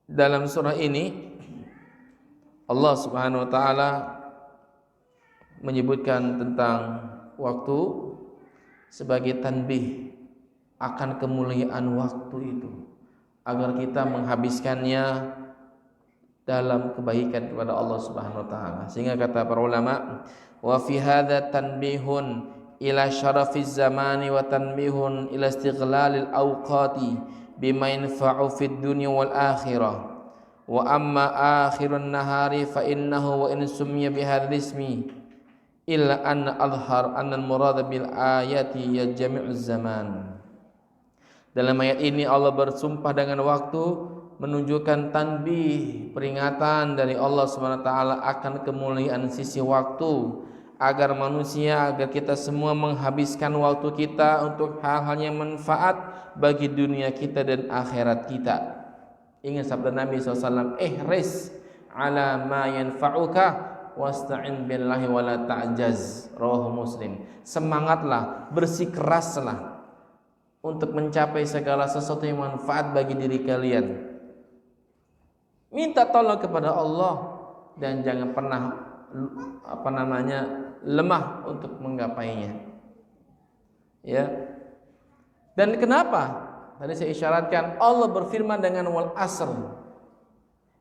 B: dalam surah ini Allah Subhanahu wa taala menyebutkan tentang waktu sebagai tanbih akan kemuliaan waktu itu, agar kita menghabiskannya dalam kebaikan kepada Allah Subhanahu wa taala. Sehingga kata para ulama, wa fi hadza tanbihun ila syarafiz zamani wa tanbihun ila istighlalil awqati bima yanfa'u fid dunya wal akhirah. Wa amma akhirun nahari fa innahu wa in summiya bihadzal ismi illa anna adhhar anna al-murad bil ayati ya jami'uz zaman. Dalam ayat ini Allah bersumpah dengan waktu, menunjukkan tanbih, peringatan dari Allah SWT akan kemuliaan sisi waktu, agar manusia, agar kita semua menghabiskan waktu kita untuk hal-hal yang manfaat bagi dunia kita dan akhirat kita. Ingat sabda Nabi SAW, ihris ala ma yanfa'uka wasta'in billahi wala ta'jaz. Rawahu Muslim. Semangatlah, bersikeraslah untuk mencapai segala sesuatu yang manfaat bagi diri kalian. Minta tolong kepada Allah dan jangan pernah lemah untuk menggapainya. Ya. Dan kenapa? Tadi saya isyaratkan Allah berfirman dengan wal asr,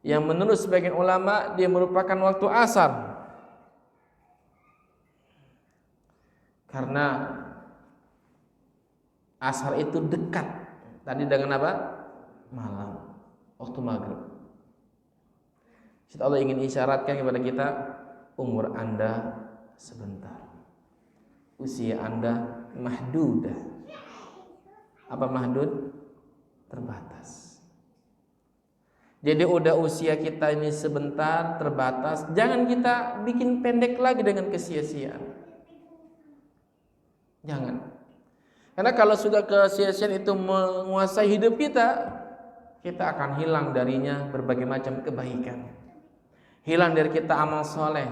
B: yang menurut sebagian ulama dia merupakan waktu asar, karena asar itu dekat tadi dengan apa? Malam, waktu maghrib. Allah ingin isyaratkan kepada kita, umur Anda sebentar, usia Anda mahdudah. Apa mahdud? Terbatas. Jadi udah usia kita ini sebentar, terbatas. Jangan kita bikin pendek lagi dengan kesia-siaan. Jangan. Karena kalau sudah kesia-siaan itu menguasai hidup kita, kita akan hilang darinya berbagai macam kebaikan. Hilang dari kita amal soleh,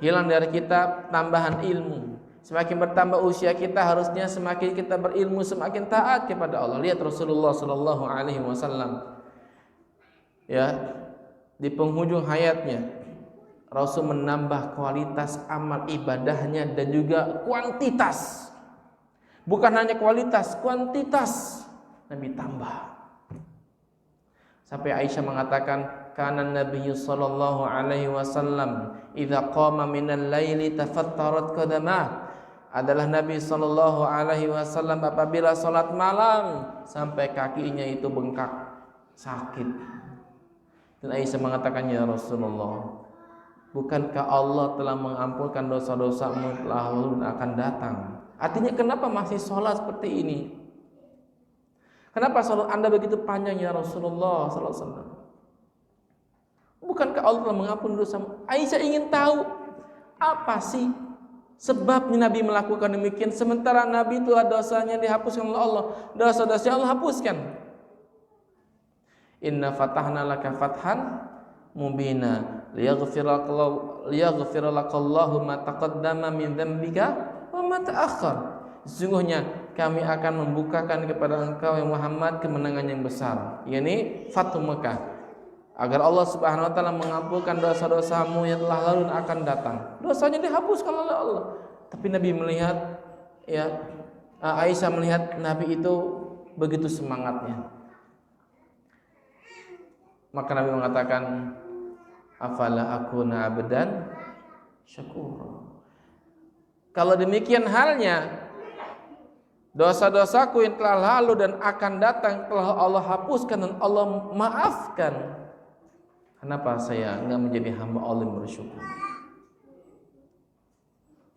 B: hilang dari kita tambahan ilmu. Semakin bertambah usia kita, harusnya semakin kita berilmu, semakin taat kepada Allah. Lihat Rasulullah sallallahu alaihi wasallam. Ya, di penghujung hayatnya Rasul menambah kualitas amal ibadahnya dan juga kuantitas. Bukan hanya kualitas, kuantitas Nabi tambah. Sampai Aisyah mengatakan, kana Nabi sallallahu alaihi wasallam idza qama minal laili tafattarat qadamah. Adalah Nabi sallallahu alaihi wasallam apabila salat malam sampai kakinya itu bengkak, sakit. Dan Aisyah mengatakan, ya Rasulullah, bukankah Allah telah mengampunkan dosa-dosamu lalu akan datang? Artinya kenapa masih salat seperti ini? Kenapa salat Anda begitu panjang ya Rasulullah sallallahu alaihi wasallam? Bukankah Allah telah mengampuni dosamu? Aisyah ingin tahu apa sih sebabnya Nabi melakukan demikian, sementara Nabi telah dosanya dihapuskan oleh Allah. Dosa-dosanya Allah hapuskan. Inna fatahna laka fathan mubina liyaghfira lakallahu ma taqaddama min dzambika wa ma ta'akhkhar. Sesungguhnya kami akan membukakan kepada engkau yang Muhammad kemenangan yang besar, yakni Fathu Mekah, agar Allah Subhanahu wa taala mengampunkan dosa-dosamu yang telah lalu dan akan datang. Dosanya dihapuskan oleh Allah. Tapi Nabi melihat, ya, Aisyah melihat Nabi itu begitu semangatnya. Maka Nabi mengatakan, afala akuna abdan syakur. Kalau demikian halnya, dosa-dosaku yang telah lalu dan akan datang telah Allah hapuskan dan Allah maafkan. Kenapa saya enggak menjadi hamba Allah yang bersyukur?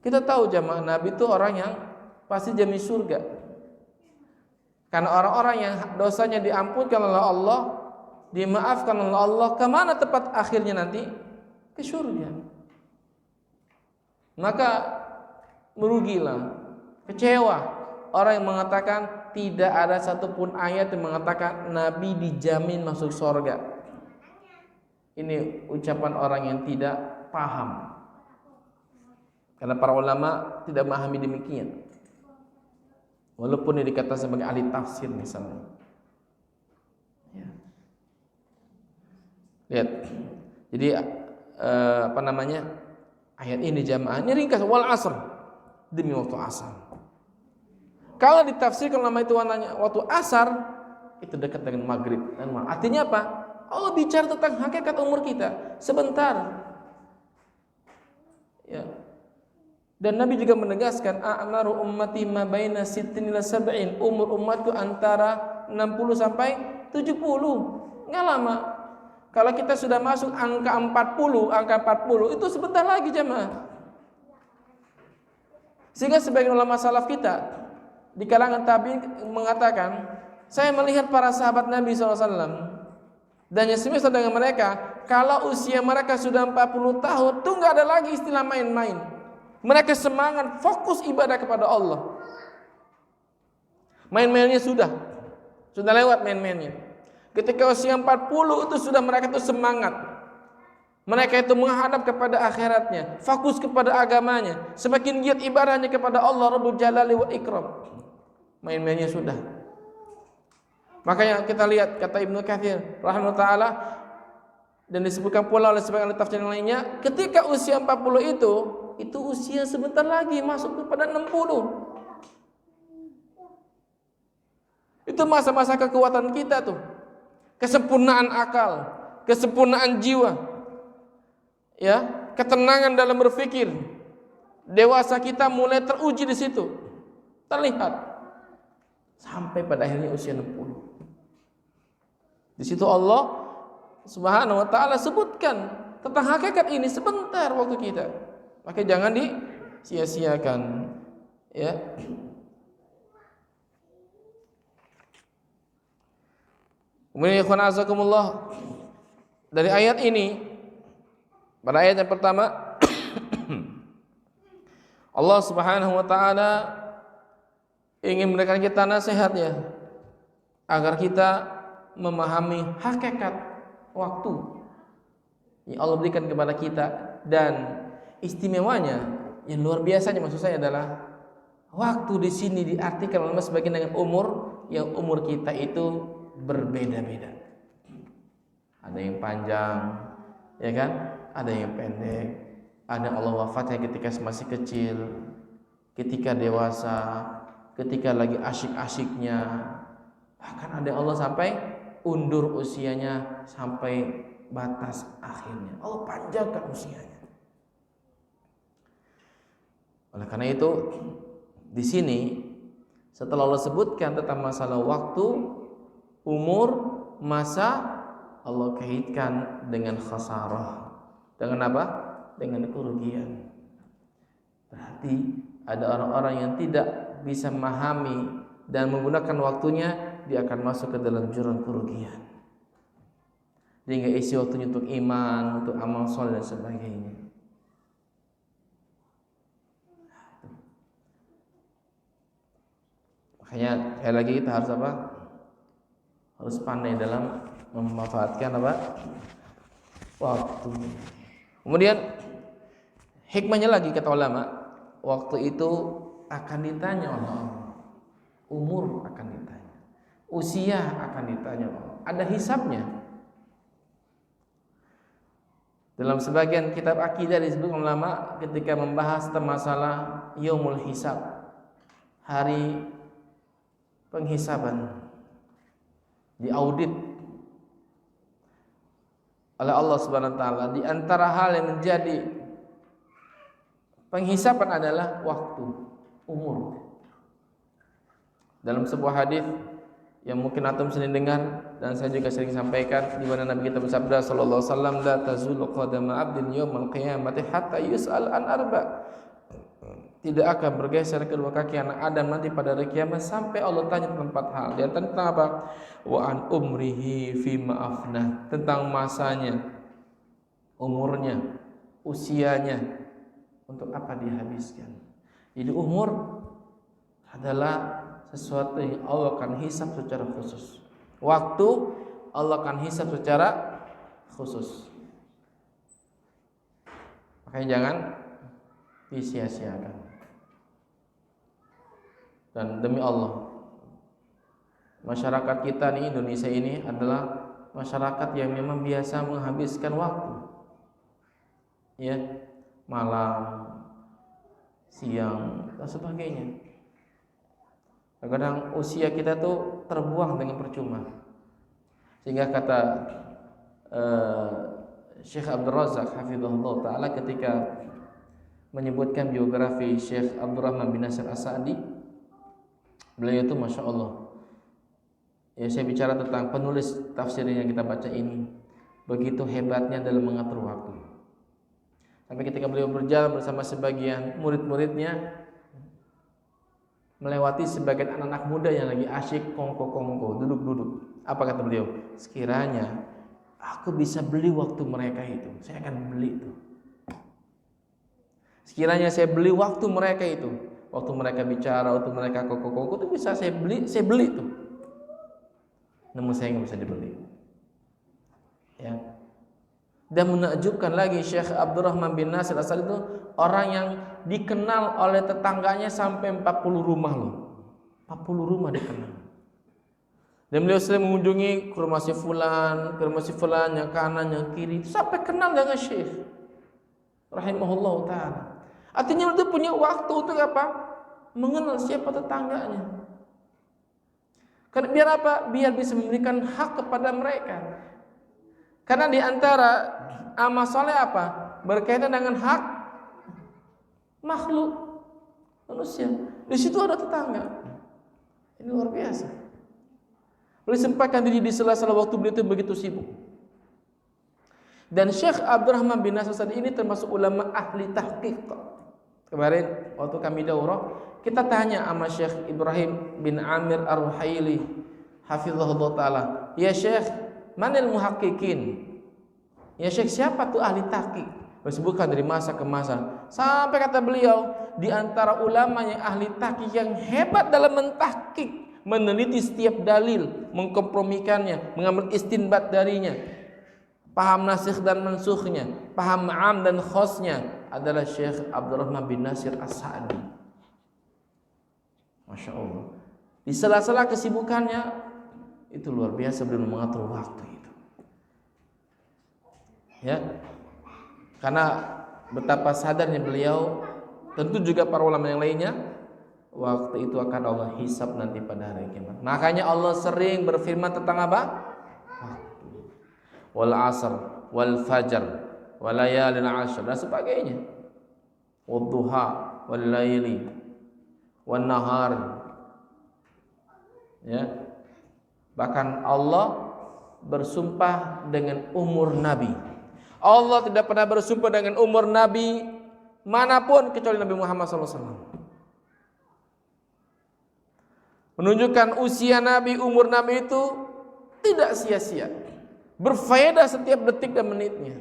B: Kita tahu jamaah Nabi itu orang yang pasti jamin surga. Karena orang-orang yang dosanya diampunkan oleh Allah, dimaafkan oleh Allah, kemana tempat akhirnya nanti? Ke surga. Maka merugilah, kecewa orang yang mengatakan tidak ada satupun ayat yang mengatakan Nabi dijamin masuk surga. Ini ucapan orang yang tidak paham. Karena para ulama tidak memahami demikian. walaupun dia dikatakan sebagai ahli tafsir misalnya. Ya. Lihat. Jadi ayat ini jamaahnya ringkas, wal asr, demi waktu asar. Kalau ditafsirkan nama itu waktu asar, itu dekat dengan maghrib. Artinya apa? Allah bicara tentang hakikat umur kita sebentar. Ya. Dan Nabi juga menegaskan, a'maru ummati ma baina sittin ila sab'in. Umur umatku antara 60 sampai 70. Enggak lama. Kalau kita sudah masuk angka 40 itu sebentar lagi jemaah. Sehingga sebagian ulama salaf kita di kalangan tabi'in mengatakan, saya melihat para sahabat Nabi SAW dan yang semisal dengan mereka, kalau usia mereka sudah 40 tahun, tuh nggak ada lagi istilah main-main. Mereka semangat, fokus ibadah kepada Allah. Main-mainnya sudah lewat main-mainnya. Ketika usia 40 itu sudah mereka itu semangat. Mereka itu menghadap kepada akhiratnya, fokus kepada agamanya, semakin giat ibadahnya kepada Allah Rabbul Jalali wa Ikram. Main-mainnya sudah. Makanya kita lihat kata Ibnu Katsir rahimahullah taala, dan disebutkan pula oleh sebagian tafsir yang lainnya, ketika usia 40 itu usia sebentar lagi masuk kepada 60. Itu masa-masa kekuatan kita tuh. Kesempurnaan akal, kesempurnaan jiwa. Ya, ketenangan dalam berpikir. Dewasa kita mulai teruji di situ. Terlihat sampai pada akhirnya usia 60. Di situ Allah Subhanahu wa taala sebutkan tentang hakikat ini sebentar waktu kita. Maka jangan disia-siakan. Ya. Kemudian ikhwan azakumullah, dari ayat ini, pada ayat yang pertama Allah Subhanahu wa taala ingin memberikan kita nasihat ya, agar kita memahami hakikat waktu yang Allah berikan kepada kita, dan istimewanya yang luar biasanya maksud saya adalah waktu di sini diartikan oleh sebagian dengan umur, yang umur kita itu berbeda-beda. Ada yang panjang, ya kan? Ada yang pendek. Ada Allah wafatnya ketika masih kecil, ketika dewasa, ketika lagi asyik-asyiknya. Bahkan ada Allah sampai undur usianya sampai batas akhirnya. Allah panjangkan usianya. Oleh karena itu, di sini setelah Allah sebutkan tentang masalah waktu, umur, masa, Allah kaitkan dengan khasarah. Dengan apa? Dengan kerugian. Berarti ada orang-orang yang tidak bisa memahami dan menggunakan waktunya, dia akan masuk ke dalam jurang kerugian. Dia nggak isi waktunya untuk iman, untuk amal soleh dan sebagainya. Makanya sekali lagi kita harus apa? Harus pandai dalam memanfaatkan apa? Waktu. Kemudian hikmahnya lagi kata ulama, waktu itu akan ditanya oleh Allah. Umur akan ditanya. Usia akan ditanya oleh Allah. Ada hisabnya. Dalam sebagian kitab akidah disebut ulama ketika membahas tentang masalah yaumul hisab, hari penghisaban, diaudit oleh Allah Subhanahu wa taala. Di antara hal yang menjadi penghisaban adalah waktu, umur. Dalam sebuah hadis yang mungkin antum sering dengar dan saya juga sering sampaikan, di mana Nabi kita bersabda sallallahu alaihi wasallam, la tazulu qadama 'abdin yaumal qiyamati hatta yus'al an arba. Tidak akan bergeser kedua kaki anak Adam nanti pada hari kiamat sampai Allah tanya tentang 4 hal. Di antara tentang apa? Wa an umrihi fi ma'afna, tentang masanya, umurnya, usianya, untuk apa dihabiskan. Jadi umur adalah sesuatu yang Allah akan hisab secara khusus. Waktu Allah akan hisab secara khusus. Makanya jangan disia-siakan. Dan demi Allah, masyarakat kita nih Indonesia ini adalah masyarakat yang memang biasa menghabiskan waktu, ya, malam, siang dan sebagainya. Kadang usia kita tuh terbuang dengan percuma. Sehingga kata Syekh Abdul Razak hafizahullah taala ketika menyebutkan biografi Syekh Abdurrahman bin Nasir As-Sa'di, beliau itu Masya Allah, ya, saya bicara tentang penulis tafsir yang kita baca ini, begitu hebatnya dalam mengatur waktu. Sampai ketika beliau berjalan bersama sebagian murid-muridnya, melewati sebagian anak-anak muda yang lagi asyik kongko-kongko, duduk-duduk. Apa kata beliau? Sekiranya aku bisa beli waktu mereka itu, saya akan beli itu. Sekiranya saya beli waktu mereka itu, waktu mereka bicara, waktu mereka kongko-kongko itu bisa saya beli itu. Namun saya nggak bisa dibeli. Ya. Dan menakjubkan lagi, Syekh Abdurrahman bin Nasir As-Sa'di itu orang yang dikenal oleh tetangganya sampai 40 rumah loh. 40 rumah dikenal. Dan beliau sering mengunjungi ke rumah si fulan, yang kanan, yang kiri, sampai kenal dengan Syekh rahimahullah ta'ala. Artinya dia punya waktu untuk apa? Mengenal siapa tetangganya. Karena biar apa? Biar bisa memberikan hak kepada mereka. Karena di antara amal soleh apa? Berkaitan dengan hak makhluk manusia. Di situ ada tetangga. Ini luar biasa. Beliau sempatkan diri di sela-sela waktu beliau itu begitu sibuk. Dan Syekh Abdurrahman bin Nasir As-Sa'di ini termasuk ulama ahli tahqiq. Kemarin waktu kami daurah, kita tanya sama Syekh Ibrahim bin Amir Ar-Ruhaili hafizahullah taala, "Ya Syekh, manil muhaqqiqin?" Ya Syekh, siapa tuh ahli tahqiq? Disebutkan dari masa ke masa. Sampai kata beliau, di antara ulama yang ahli tahqiq yang hebat dalam mentahqiq, meneliti setiap dalil, mengkompromikannya, mengambil istinbat darinya, paham nasikh dan mansukhnya, paham am dan khosnya, adalah Syekh Abdurrahman bin Nasir As-Sa'di. Masya Allah. Di sela-sela kesibukannya itu luar biasa beliau mengatur waktu itu. Ya, karena betapa sadarnya beliau, tentu juga para ulama yang lainnya, waktu itu akan Allah hisab nanti pada hari kiamat. Makanya Allah sering berfirman tentang apa? Waktu. Wal asr, wal fajr, wal layalin ashr dan sebagainya. Wadduha, wal laili, wan nahar. Ya. Bahkan Allah bersumpah dengan umur Nabi. Allah tidak pernah bersumpah dengan umur Nabi manapun kecuali Nabi Muhammad SAW. Menunjukkan usia Nabi, umur Nabi itu tidak sia-sia, berfaedah setiap detik dan menitnya.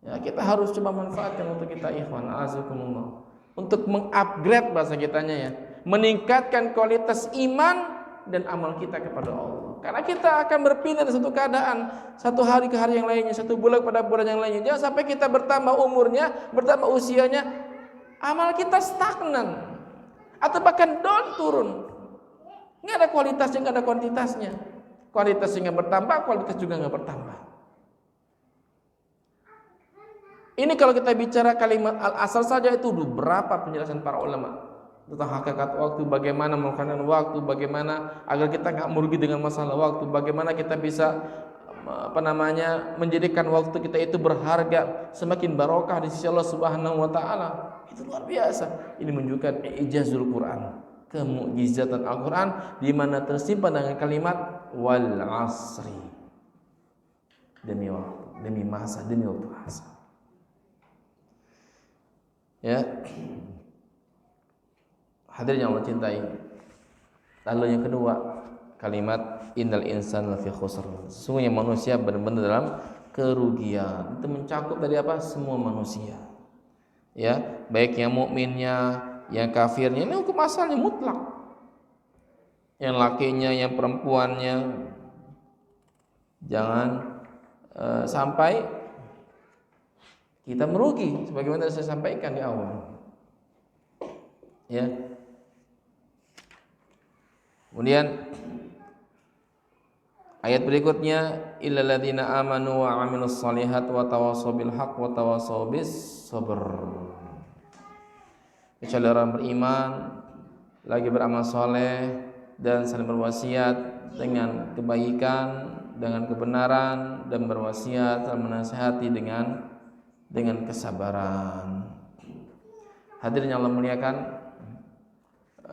B: Ya, kita harus coba manfaatkan untuk kita, ikhwan azakumullah, untuk mengupgrade bahasa kitanya, ya, meningkatkan kualitas iman dan amal kita kepada Allah. Karena kita akan berpindah dari satu keadaan, satu hari ke hari yang lainnya, satu bulan pada bulan yang lainnya. Jangan sampai kita bertambah umurnya, bertambah usianya, amal kita stagnan atau bahkan down, turun. Nggak ada kualitasnya, nggak ada kuantitasnya. Kualitasnya nggak bertambah, kualitas juga nggak bertambah. Ini kalau kita bicara kalimat al-asal saja itu berapa penjelasan para ulama tentang hakikat waktu, bagaimana menggunakan waktu, bagaimana agar kita nggak merugi dengan masalah waktu, bagaimana kita bisa menjadikan waktu kita itu berharga, semakin barokah di sisi Allah Subhanahu wa taala. Itu luar biasa. Ini menunjukkan ijazul Quran, kemukjizatan Al-Quran, di mana tersimpan dengan kalimat wal asri, demi waktu, demi masa, demi waktu asal. Ya, hadirin yang Allah cintai. Lalu yang kedua, kalimat innal insana lafi khusr. Sesungguhnya manusia benar-benar dalam kerugian. Itu mencakup dari apa? Semua manusia. Ya, baik yang mukminnya, yang kafirnya. Ini hukum asalnya mutlak. Yang lakinya, yang perempuannya. Jangan sampai kita merugi, sebagaimana saya sampaikan di awal. Ya. Kemudian ayat berikutnya, illal ladzina amanu wa 'amilus shalihat wa tawassaw bil haqq wa tawassaw bis sabr. Kecuali orang beriman, lagi beramal soleh dan saling berwasiat dengan kebaikan, dengan kebenaran, dan berwasiat dan menasihati dengan kesabaran. Hadirin yang Allah muliakan,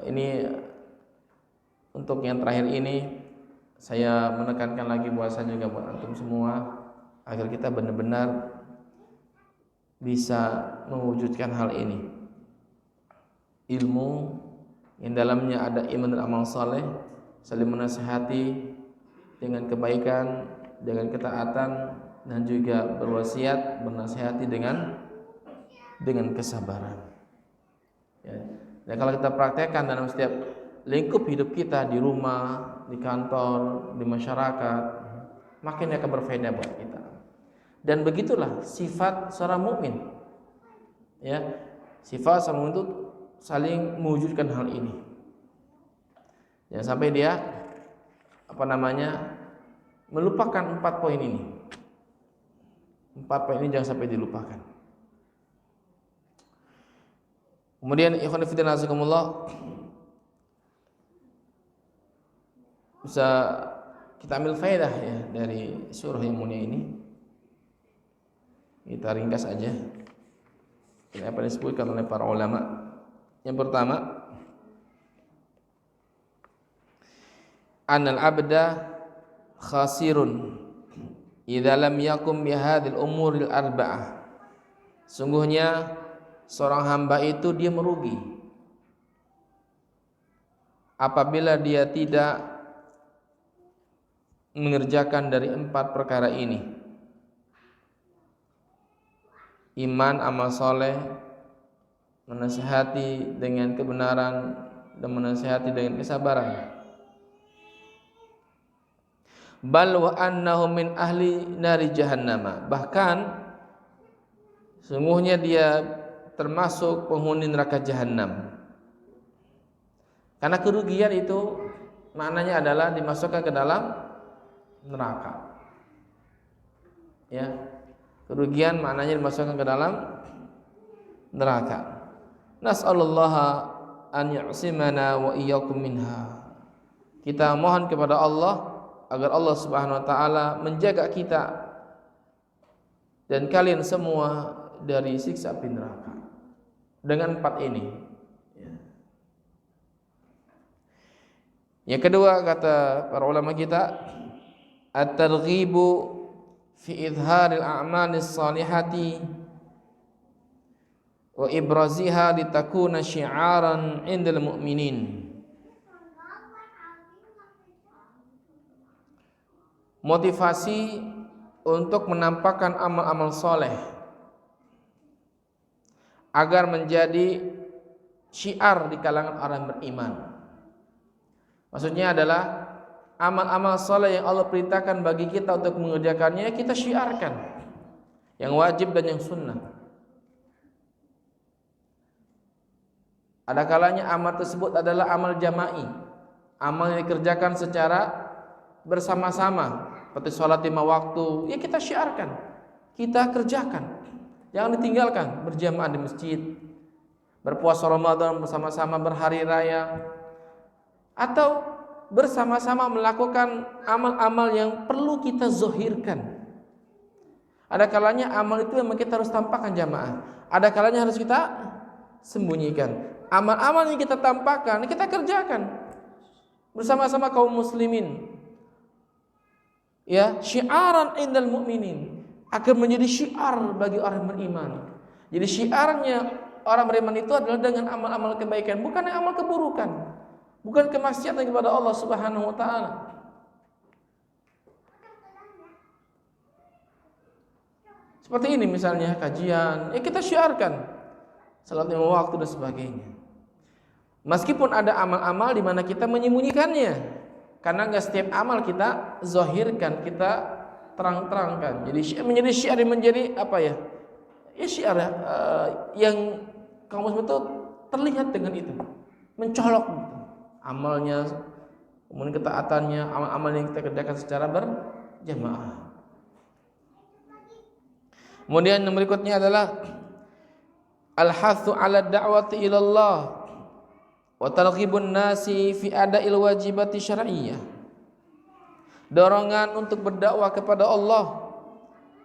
B: ini untuk yang terakhir ini saya menekankan lagi bahwasanya juga buat antum semua agar kita benar-benar bisa mewujudkan hal ini. Ilmu yang dalamnya ada iman dan amal saleh, saling menasihati dengan kebaikan, dengan ketaatan, dan juga berwasiat, bernasihati dengan kesabaran. Ya. Dan kalau kita praktekkan dalam setiap lingkup hidup kita, di rumah, di kantor, di masyarakat, makin akan berfaedah buat kita. Dan begitulah sifat seorang mukmin. Ya, sifat seorang mukmin itu saling mewujudkan hal ini. Jangan sampai dia melupakan 4 poin ini. 4 poin ini jangan sampai dilupakan. Kemudian ikhwan fillah nazakumullah, bisa kita ambil faedah ya dari surah yang mulia ini. Kita ringkas aja apa yang disebutkan oleh para ulama. Yang pertama, annal abda khasirun idza lam yakum bihadhil umuril arba'ah. Sungguhnya seorang hamba itu dia merugi apabila dia tidak mengerjakan dari 4 perkara ini: iman, amal soleh, menasihati dengan kebenaran, dan menasihati dengan kesabaran. Bal wa annahu min ahli nari jahannam. Bahkan sungguhnya dia termasuk penghuni neraka jahanam. Karena kerugian itu maknanya adalah dimasukkan ke dalam neraka. Ya. Kerugian maknanya dimasukkan ke dalam neraka. Nas'alullaha an ya'simana wa iyyakum minha. Kita mohon kepada Allah agar Allah Subhanahu wa taala menjaga kita dan kalian semua dari siksa api neraka. Dengan 4 ini. Yang kedua, kata para ulama kita, at-targhibu fi idharil a'malis salihati wa ibraziha litakuna syi'aran 'indal mu'minin. Motivasi untuk menampakkan amal-amal soleh agar menjadi syiar di kalangan orang beriman. Maksudnya adalah amal-amal soleh yang Allah perintahkan bagi kita untuk mengerjakannya, kita syiarkan yang wajib dan yang sunnah. Ada kalanya amal tersebut adalah amal jama'i, amal yang dikerjakan secara bersama-sama, seperti sholat 5 waktu, ya kita syiarkan, kita kerjakan, jangan ditinggalkan. Berjamaah di masjid, berpuasa Ramadan bersama-sama, berhari raya, atau bersama-sama melakukan amal-amal yang perlu kita zahirkan. Ada kalanya amal itu memang kita harus tampakkan jamaah, ada kalanya harus kita sembunyikan. Amal-amal yang kita tampakkan, kita kerjakan bersama-sama kaum muslimin. Ya, syiaran indal mu'minin, akan menjadi syiar bagi orang beriman. Jadi syiarnya orang beriman itu adalah dengan amal-amal kebaikan, bukan amal keburukan, bukan kemaksiatan kepada Allah Subhanahu wa taala. Seperti ini misalnya kajian, ya kita syiarkan salat 5 waktu dan sebagainya. Meskipun ada amal-amal di mana kita menyembunyikannya, karena enggak setiap amal kita zahirkan, kita terang-terangkan. Jadi menjadi syiar, menjadi apa ya? Ya syiar yang kaum muslim itu terlihat dengan itu, mencolok gitu. Amalnya, kemudian ketaatannya, amal-amal yang kita kerjakan secara berjamaah. Kemudian yang berikutnya adalah al-hathu 'ala da'wati ila Allah wa targhibun nasi fi ada'il wajibati syar'iyyah. Dorongan untuk berdakwah kepada Allah.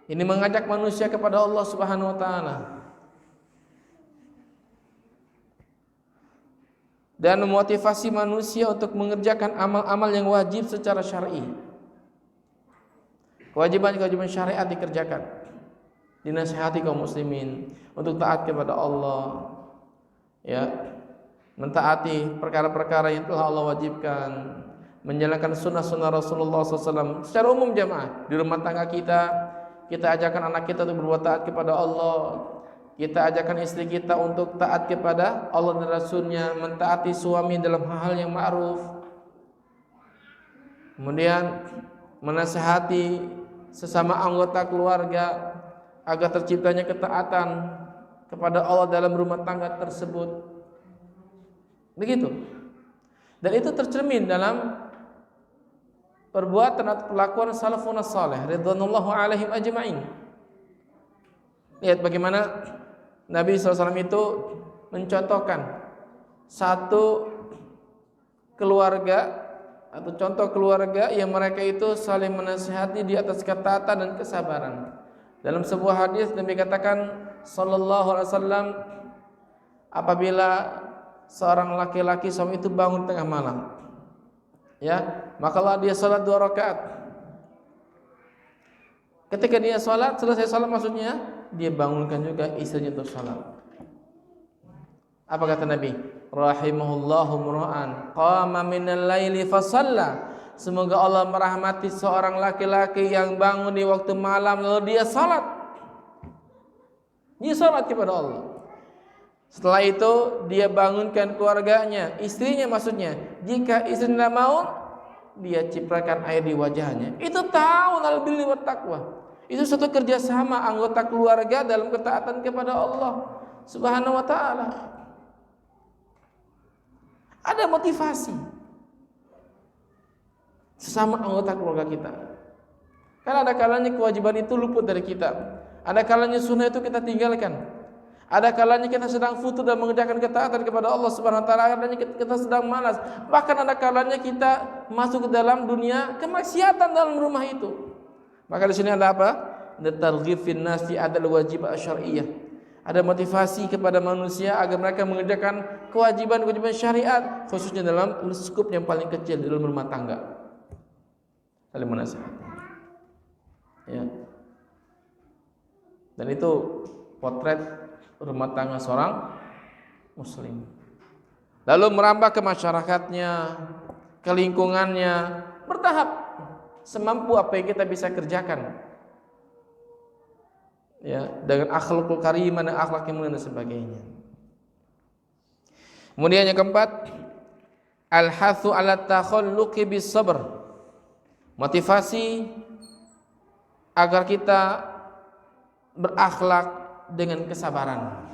B: Ini mengajak manusia kepada Allah Subhanahu wa taala. Dan memotivasi manusia untuk mengerjakan amal-amal yang wajib secara syar'i. Kewajiban-kewajiban syariat dikerjakan. Dinasihati kaum muslimin untuk taat kepada Allah, ya, mentaati perkara-perkara yang telah Allah wajibkan, menjalankan sunnah-sunnah Rasulullah SAW secara umum jamaah. Di rumah tangga kita ajarkan anak kita untuk berbuat taat kepada Allah. Kita ajarkan istri kita untuk taat kepada Allah dan Rasulnya, mentaati suami dalam hal-hal yang ma'ruf. Kemudian menasihati sesama anggota keluarga agar terciptanya ketaatan kepada Allah dalam rumah tangga tersebut. Begitu. Dan itu tercermin dalam perbuatan atau perlakuan salafun salih ridwanullahu alaihim ajma'in. Lihat bagaimana Nabi SAW itu mencontohkan satu keluarga atau contoh keluarga yang mereka itu saling menasihati di atas ketaatan dan kesabaran. Dalam sebuah hadis Nabi katakan sallallahu alaihi wasallam, apabila seorang laki-laki suami itu bangun tengah malam, ya, makalah dia salat 2 rakaat. Ketika dia salat, selesai salat maksudnya, dia bangunkan juga istrinya untuk salat. Apa kata Nabi? Rahimahullahu mura'an qama minal laili fasalla. Semoga Allah merahmati seorang laki-laki yang bangun di waktu malam lalu dia salat. Dia salat kepada Allah. Setelah itu dia bangunkan keluarganya, istrinya maksudnya. Jika istri tidak mau, dia ciprakan air di wajahnya. Itu ta'awunal birri wat taqwa. Itu satu kerjasama anggota keluarga dalam ketaatan kepada Allah Subhanahu wa ta'ala. Ada motivasi sesama anggota keluarga kita. Karena ada kalanya kewajiban itu luput dari kita. Ada kalanya sunnah itu kita tinggalkan. Ada kalanya kita sedang futur dan mengerjakan ketaatan kepada Allah Subhanahu wa taala, ada kalanya kita sedang malas. Bahkan ada kalanya kita masuk ke dalam dunia kemaksiatan dalam rumah itu. Maka di sini ada apa? Targhib fin nas fi adal wajib syar'iyyah. Ada motivasi kepada manusia agar mereka mengerjakan kewajiban-kewajiban syariat, khususnya dalam skup yang paling kecil dalam rumah tangga. Saling menasihati. Ya. Dan itu potret rumah tangga seorang muslim. Lalu merambah ke masyarakatnya, ke lingkungannya, bertahap semampu apa yang kita bisa kerjakan. Ya, dengan akhlakul karimah dan akhlak yang mulia dan sebagainya. Kemudian yang keempat, al-hathu 'ala takhalluqi bis sabr. Motivasi agar kita berakhlak dengan kesabaran.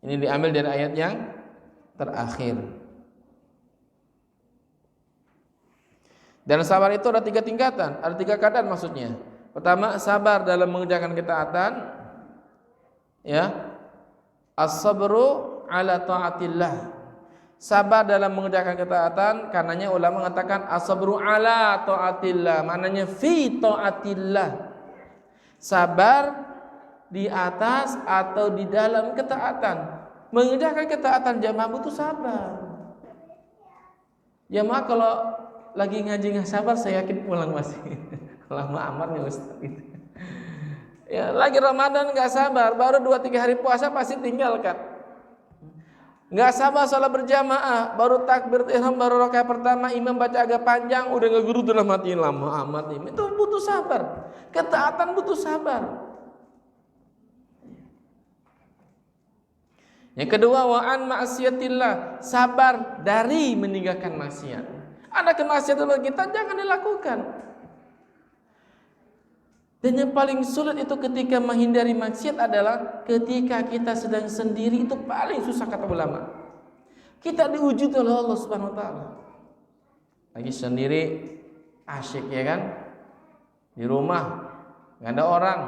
B: Ini diambil dari ayat yang terakhir. Dan sabar itu ada 3 tingkatan, ada 3 keadaan maksudnya. Pertama, sabar dalam mengerjakan ketaatan, ya. As-sabru 'ala ta'atillah. Sabar dalam mengerjakan ketaatan, karenanya ulama mengatakan as-sabru 'ala ta'atillah, maknanya fi ta'atillah. Sabar di atas atau di dalam ketaatan. Mengerjakan ketaatan jamaah butuh sabar. Jamaah kalau lagi ngaji nggak sabar, saya yakin pulang masih lama amat nih Ustaz. Ya, lagi Ramadan nggak sabar, baru 2-3 hari puasa pasti tinggalkan. Nggak sabar salat berjamaah, baru takbir ihram, baru rakaat pertama imam baca agak panjang, udah ngeguru dalam hati lama amat ini. Itu butuh sabar. Ketaatan butuh sabar. Yang kedua, wa'an ma'asiyatillah, sabar dari meninggalkan maksiat. Ada kemaksiatan kita, jangan dilakukan. Dan yang paling sulit itu ketika menghindari maksiat adalah ketika kita sedang sendiri, itu paling susah kata ulama. Kita diuji oleh Allah Subhanahu wa taala. Lagi sendiri asyik ya kan? Di rumah enggak ada orang,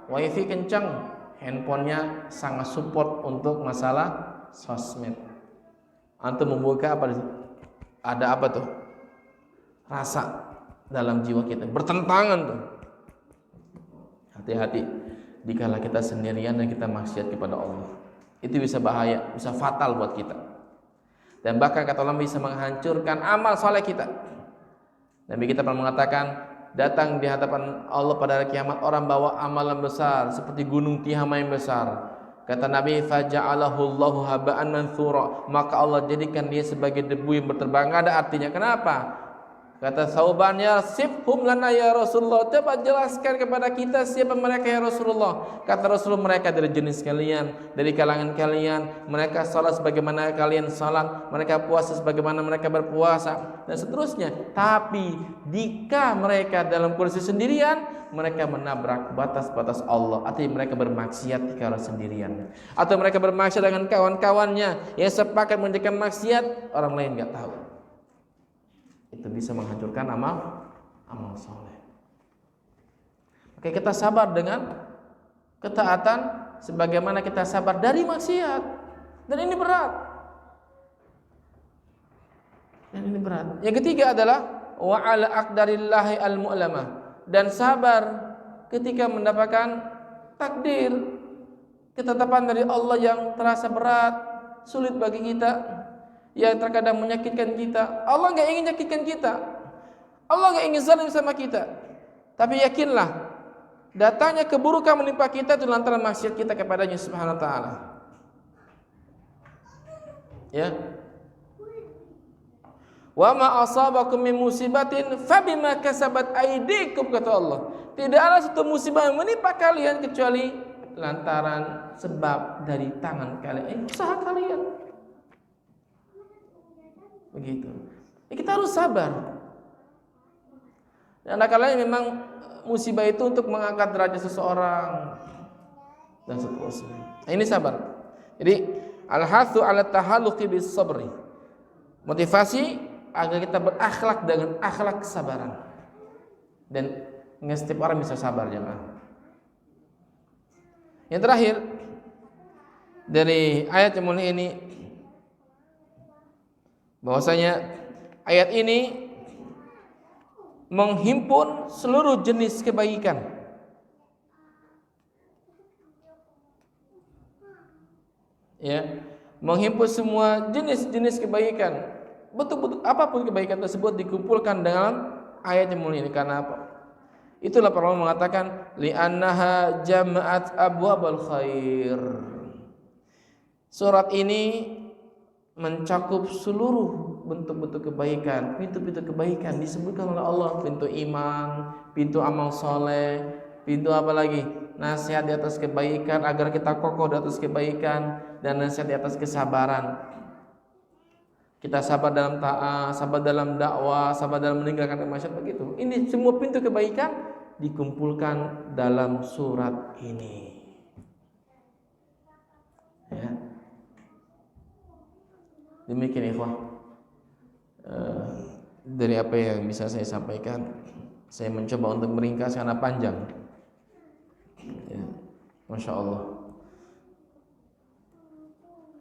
B: wifi kencang, handphonenya sangat support untuk masalah sosmed. Antum membuka apa? Ada apa tuh? Rasa dalam jiwa kita bertentangan tuh. Hati-hati dikala kita sendirian dan kita maksiat kepada Allah. Itu bisa bahaya, bisa fatal buat kita. Dan bahkan kata ulama bisa menghancurkan amal soleh kita. Nabi kita pernah mengatakan, datang di hadapan Allah pada hari kiamat orang bawa amalan besar seperti gunung Tihama yang besar. Kata Nabi, faja'alahu Allahu haba'an manthura, maka Allah jadikan dia sebagai debu yang berterbangan. Ada artinya. Kenapa? Kata Thauban, ya sifhum lana ya Rasulullah, coba jelaskan kepada kita siapa mereka ya Rasulullah. Kata Rasulullah, mereka dari jenis kalian, dari kalangan kalian, mereka salat sebagaimana kalian salat, mereka puasa sebagaimana mereka berpuasa, dan seterusnya. Tapi jika mereka dalam kondisi sendirian, mereka menabrak batas-batas Allah, artinya mereka bermaksiat dikala sendirian, atau mereka bermaksiat dengan kawan-kawannya yang sepakat mengerjakan maksiat, orang lain enggak tahu. Itu bisa menghancurkan amal soleh. Oke, kita sabar dengan ketaatan sebagaimana kita sabar dari maksiat. Dan ini berat. Yang ketiga adalah wa ala aqdarillahi al-mu'lamah, dan sabar ketika mendapatkan takdir, ketetapan dari Allah yang terasa berat, sulit bagi kita, yang terkadang menyakitkan kita. Allah enggak ingin menyakitkan kita. Allah enggak ingin zalim sama kita. Tapi yakinlah, datangnya keburukan menimpa kita itu lantaran maksiat kita kepadanya Subhanahu wa taala. Ya. Wa ma asabakum min musibatin fabima kasabat aydikum, kata Allah. Tidak ada satu musibah yang menimpa kalian kecuali lantaran sebab dari tangan kalian, usaha kalian. Begitu. Ya, kita harus sabar. Dan kadang-kadang memang musibah itu untuk mengangkat derajat seseorang dan seterusnya. Nah, ini sabar. Jadi al-hathu 'ala tahalluqi bis sabri. Motivasi agar kita berakhlak dengan akhlak kesabaran. Dan nggak setiap orang bisa sabar, jemaah. Yang terakhir dari ayat yang mulia ini, bahwasanya ayat ini menghimpun seluruh jenis kebaikan. Ya, menghimpun semua jenis-jenis kebaikan. Betul-betul apapun kebaikan tersebut dikumpulkan dalam ayat yang mulia ini. Karena apa? Itulah para ulama mengatakan li'annaha jama'at abwabal khair. Surat ini mencakup seluruh bentuk-bentuk kebaikan, pintu-pintu kebaikan disebutkan oleh Allah, pintu iman, pintu amal soleh, pintu apa lagi? Nasihat di atas kebaikan agar kita kokoh di atas kebaikan, dan nasihat di atas kesabaran. Kita sabar dalam taat, sabar dalam dakwah, sabar dalam meninggalkan maksiat, begitu. Ini semua pintu kebaikan dikumpulkan dalam surat ini. Ya. Demikian ikhwah, dari apa yang bisa saya sampaikan, saya mencoba untuk meringkas karena panjang. Ya, Masya Allah.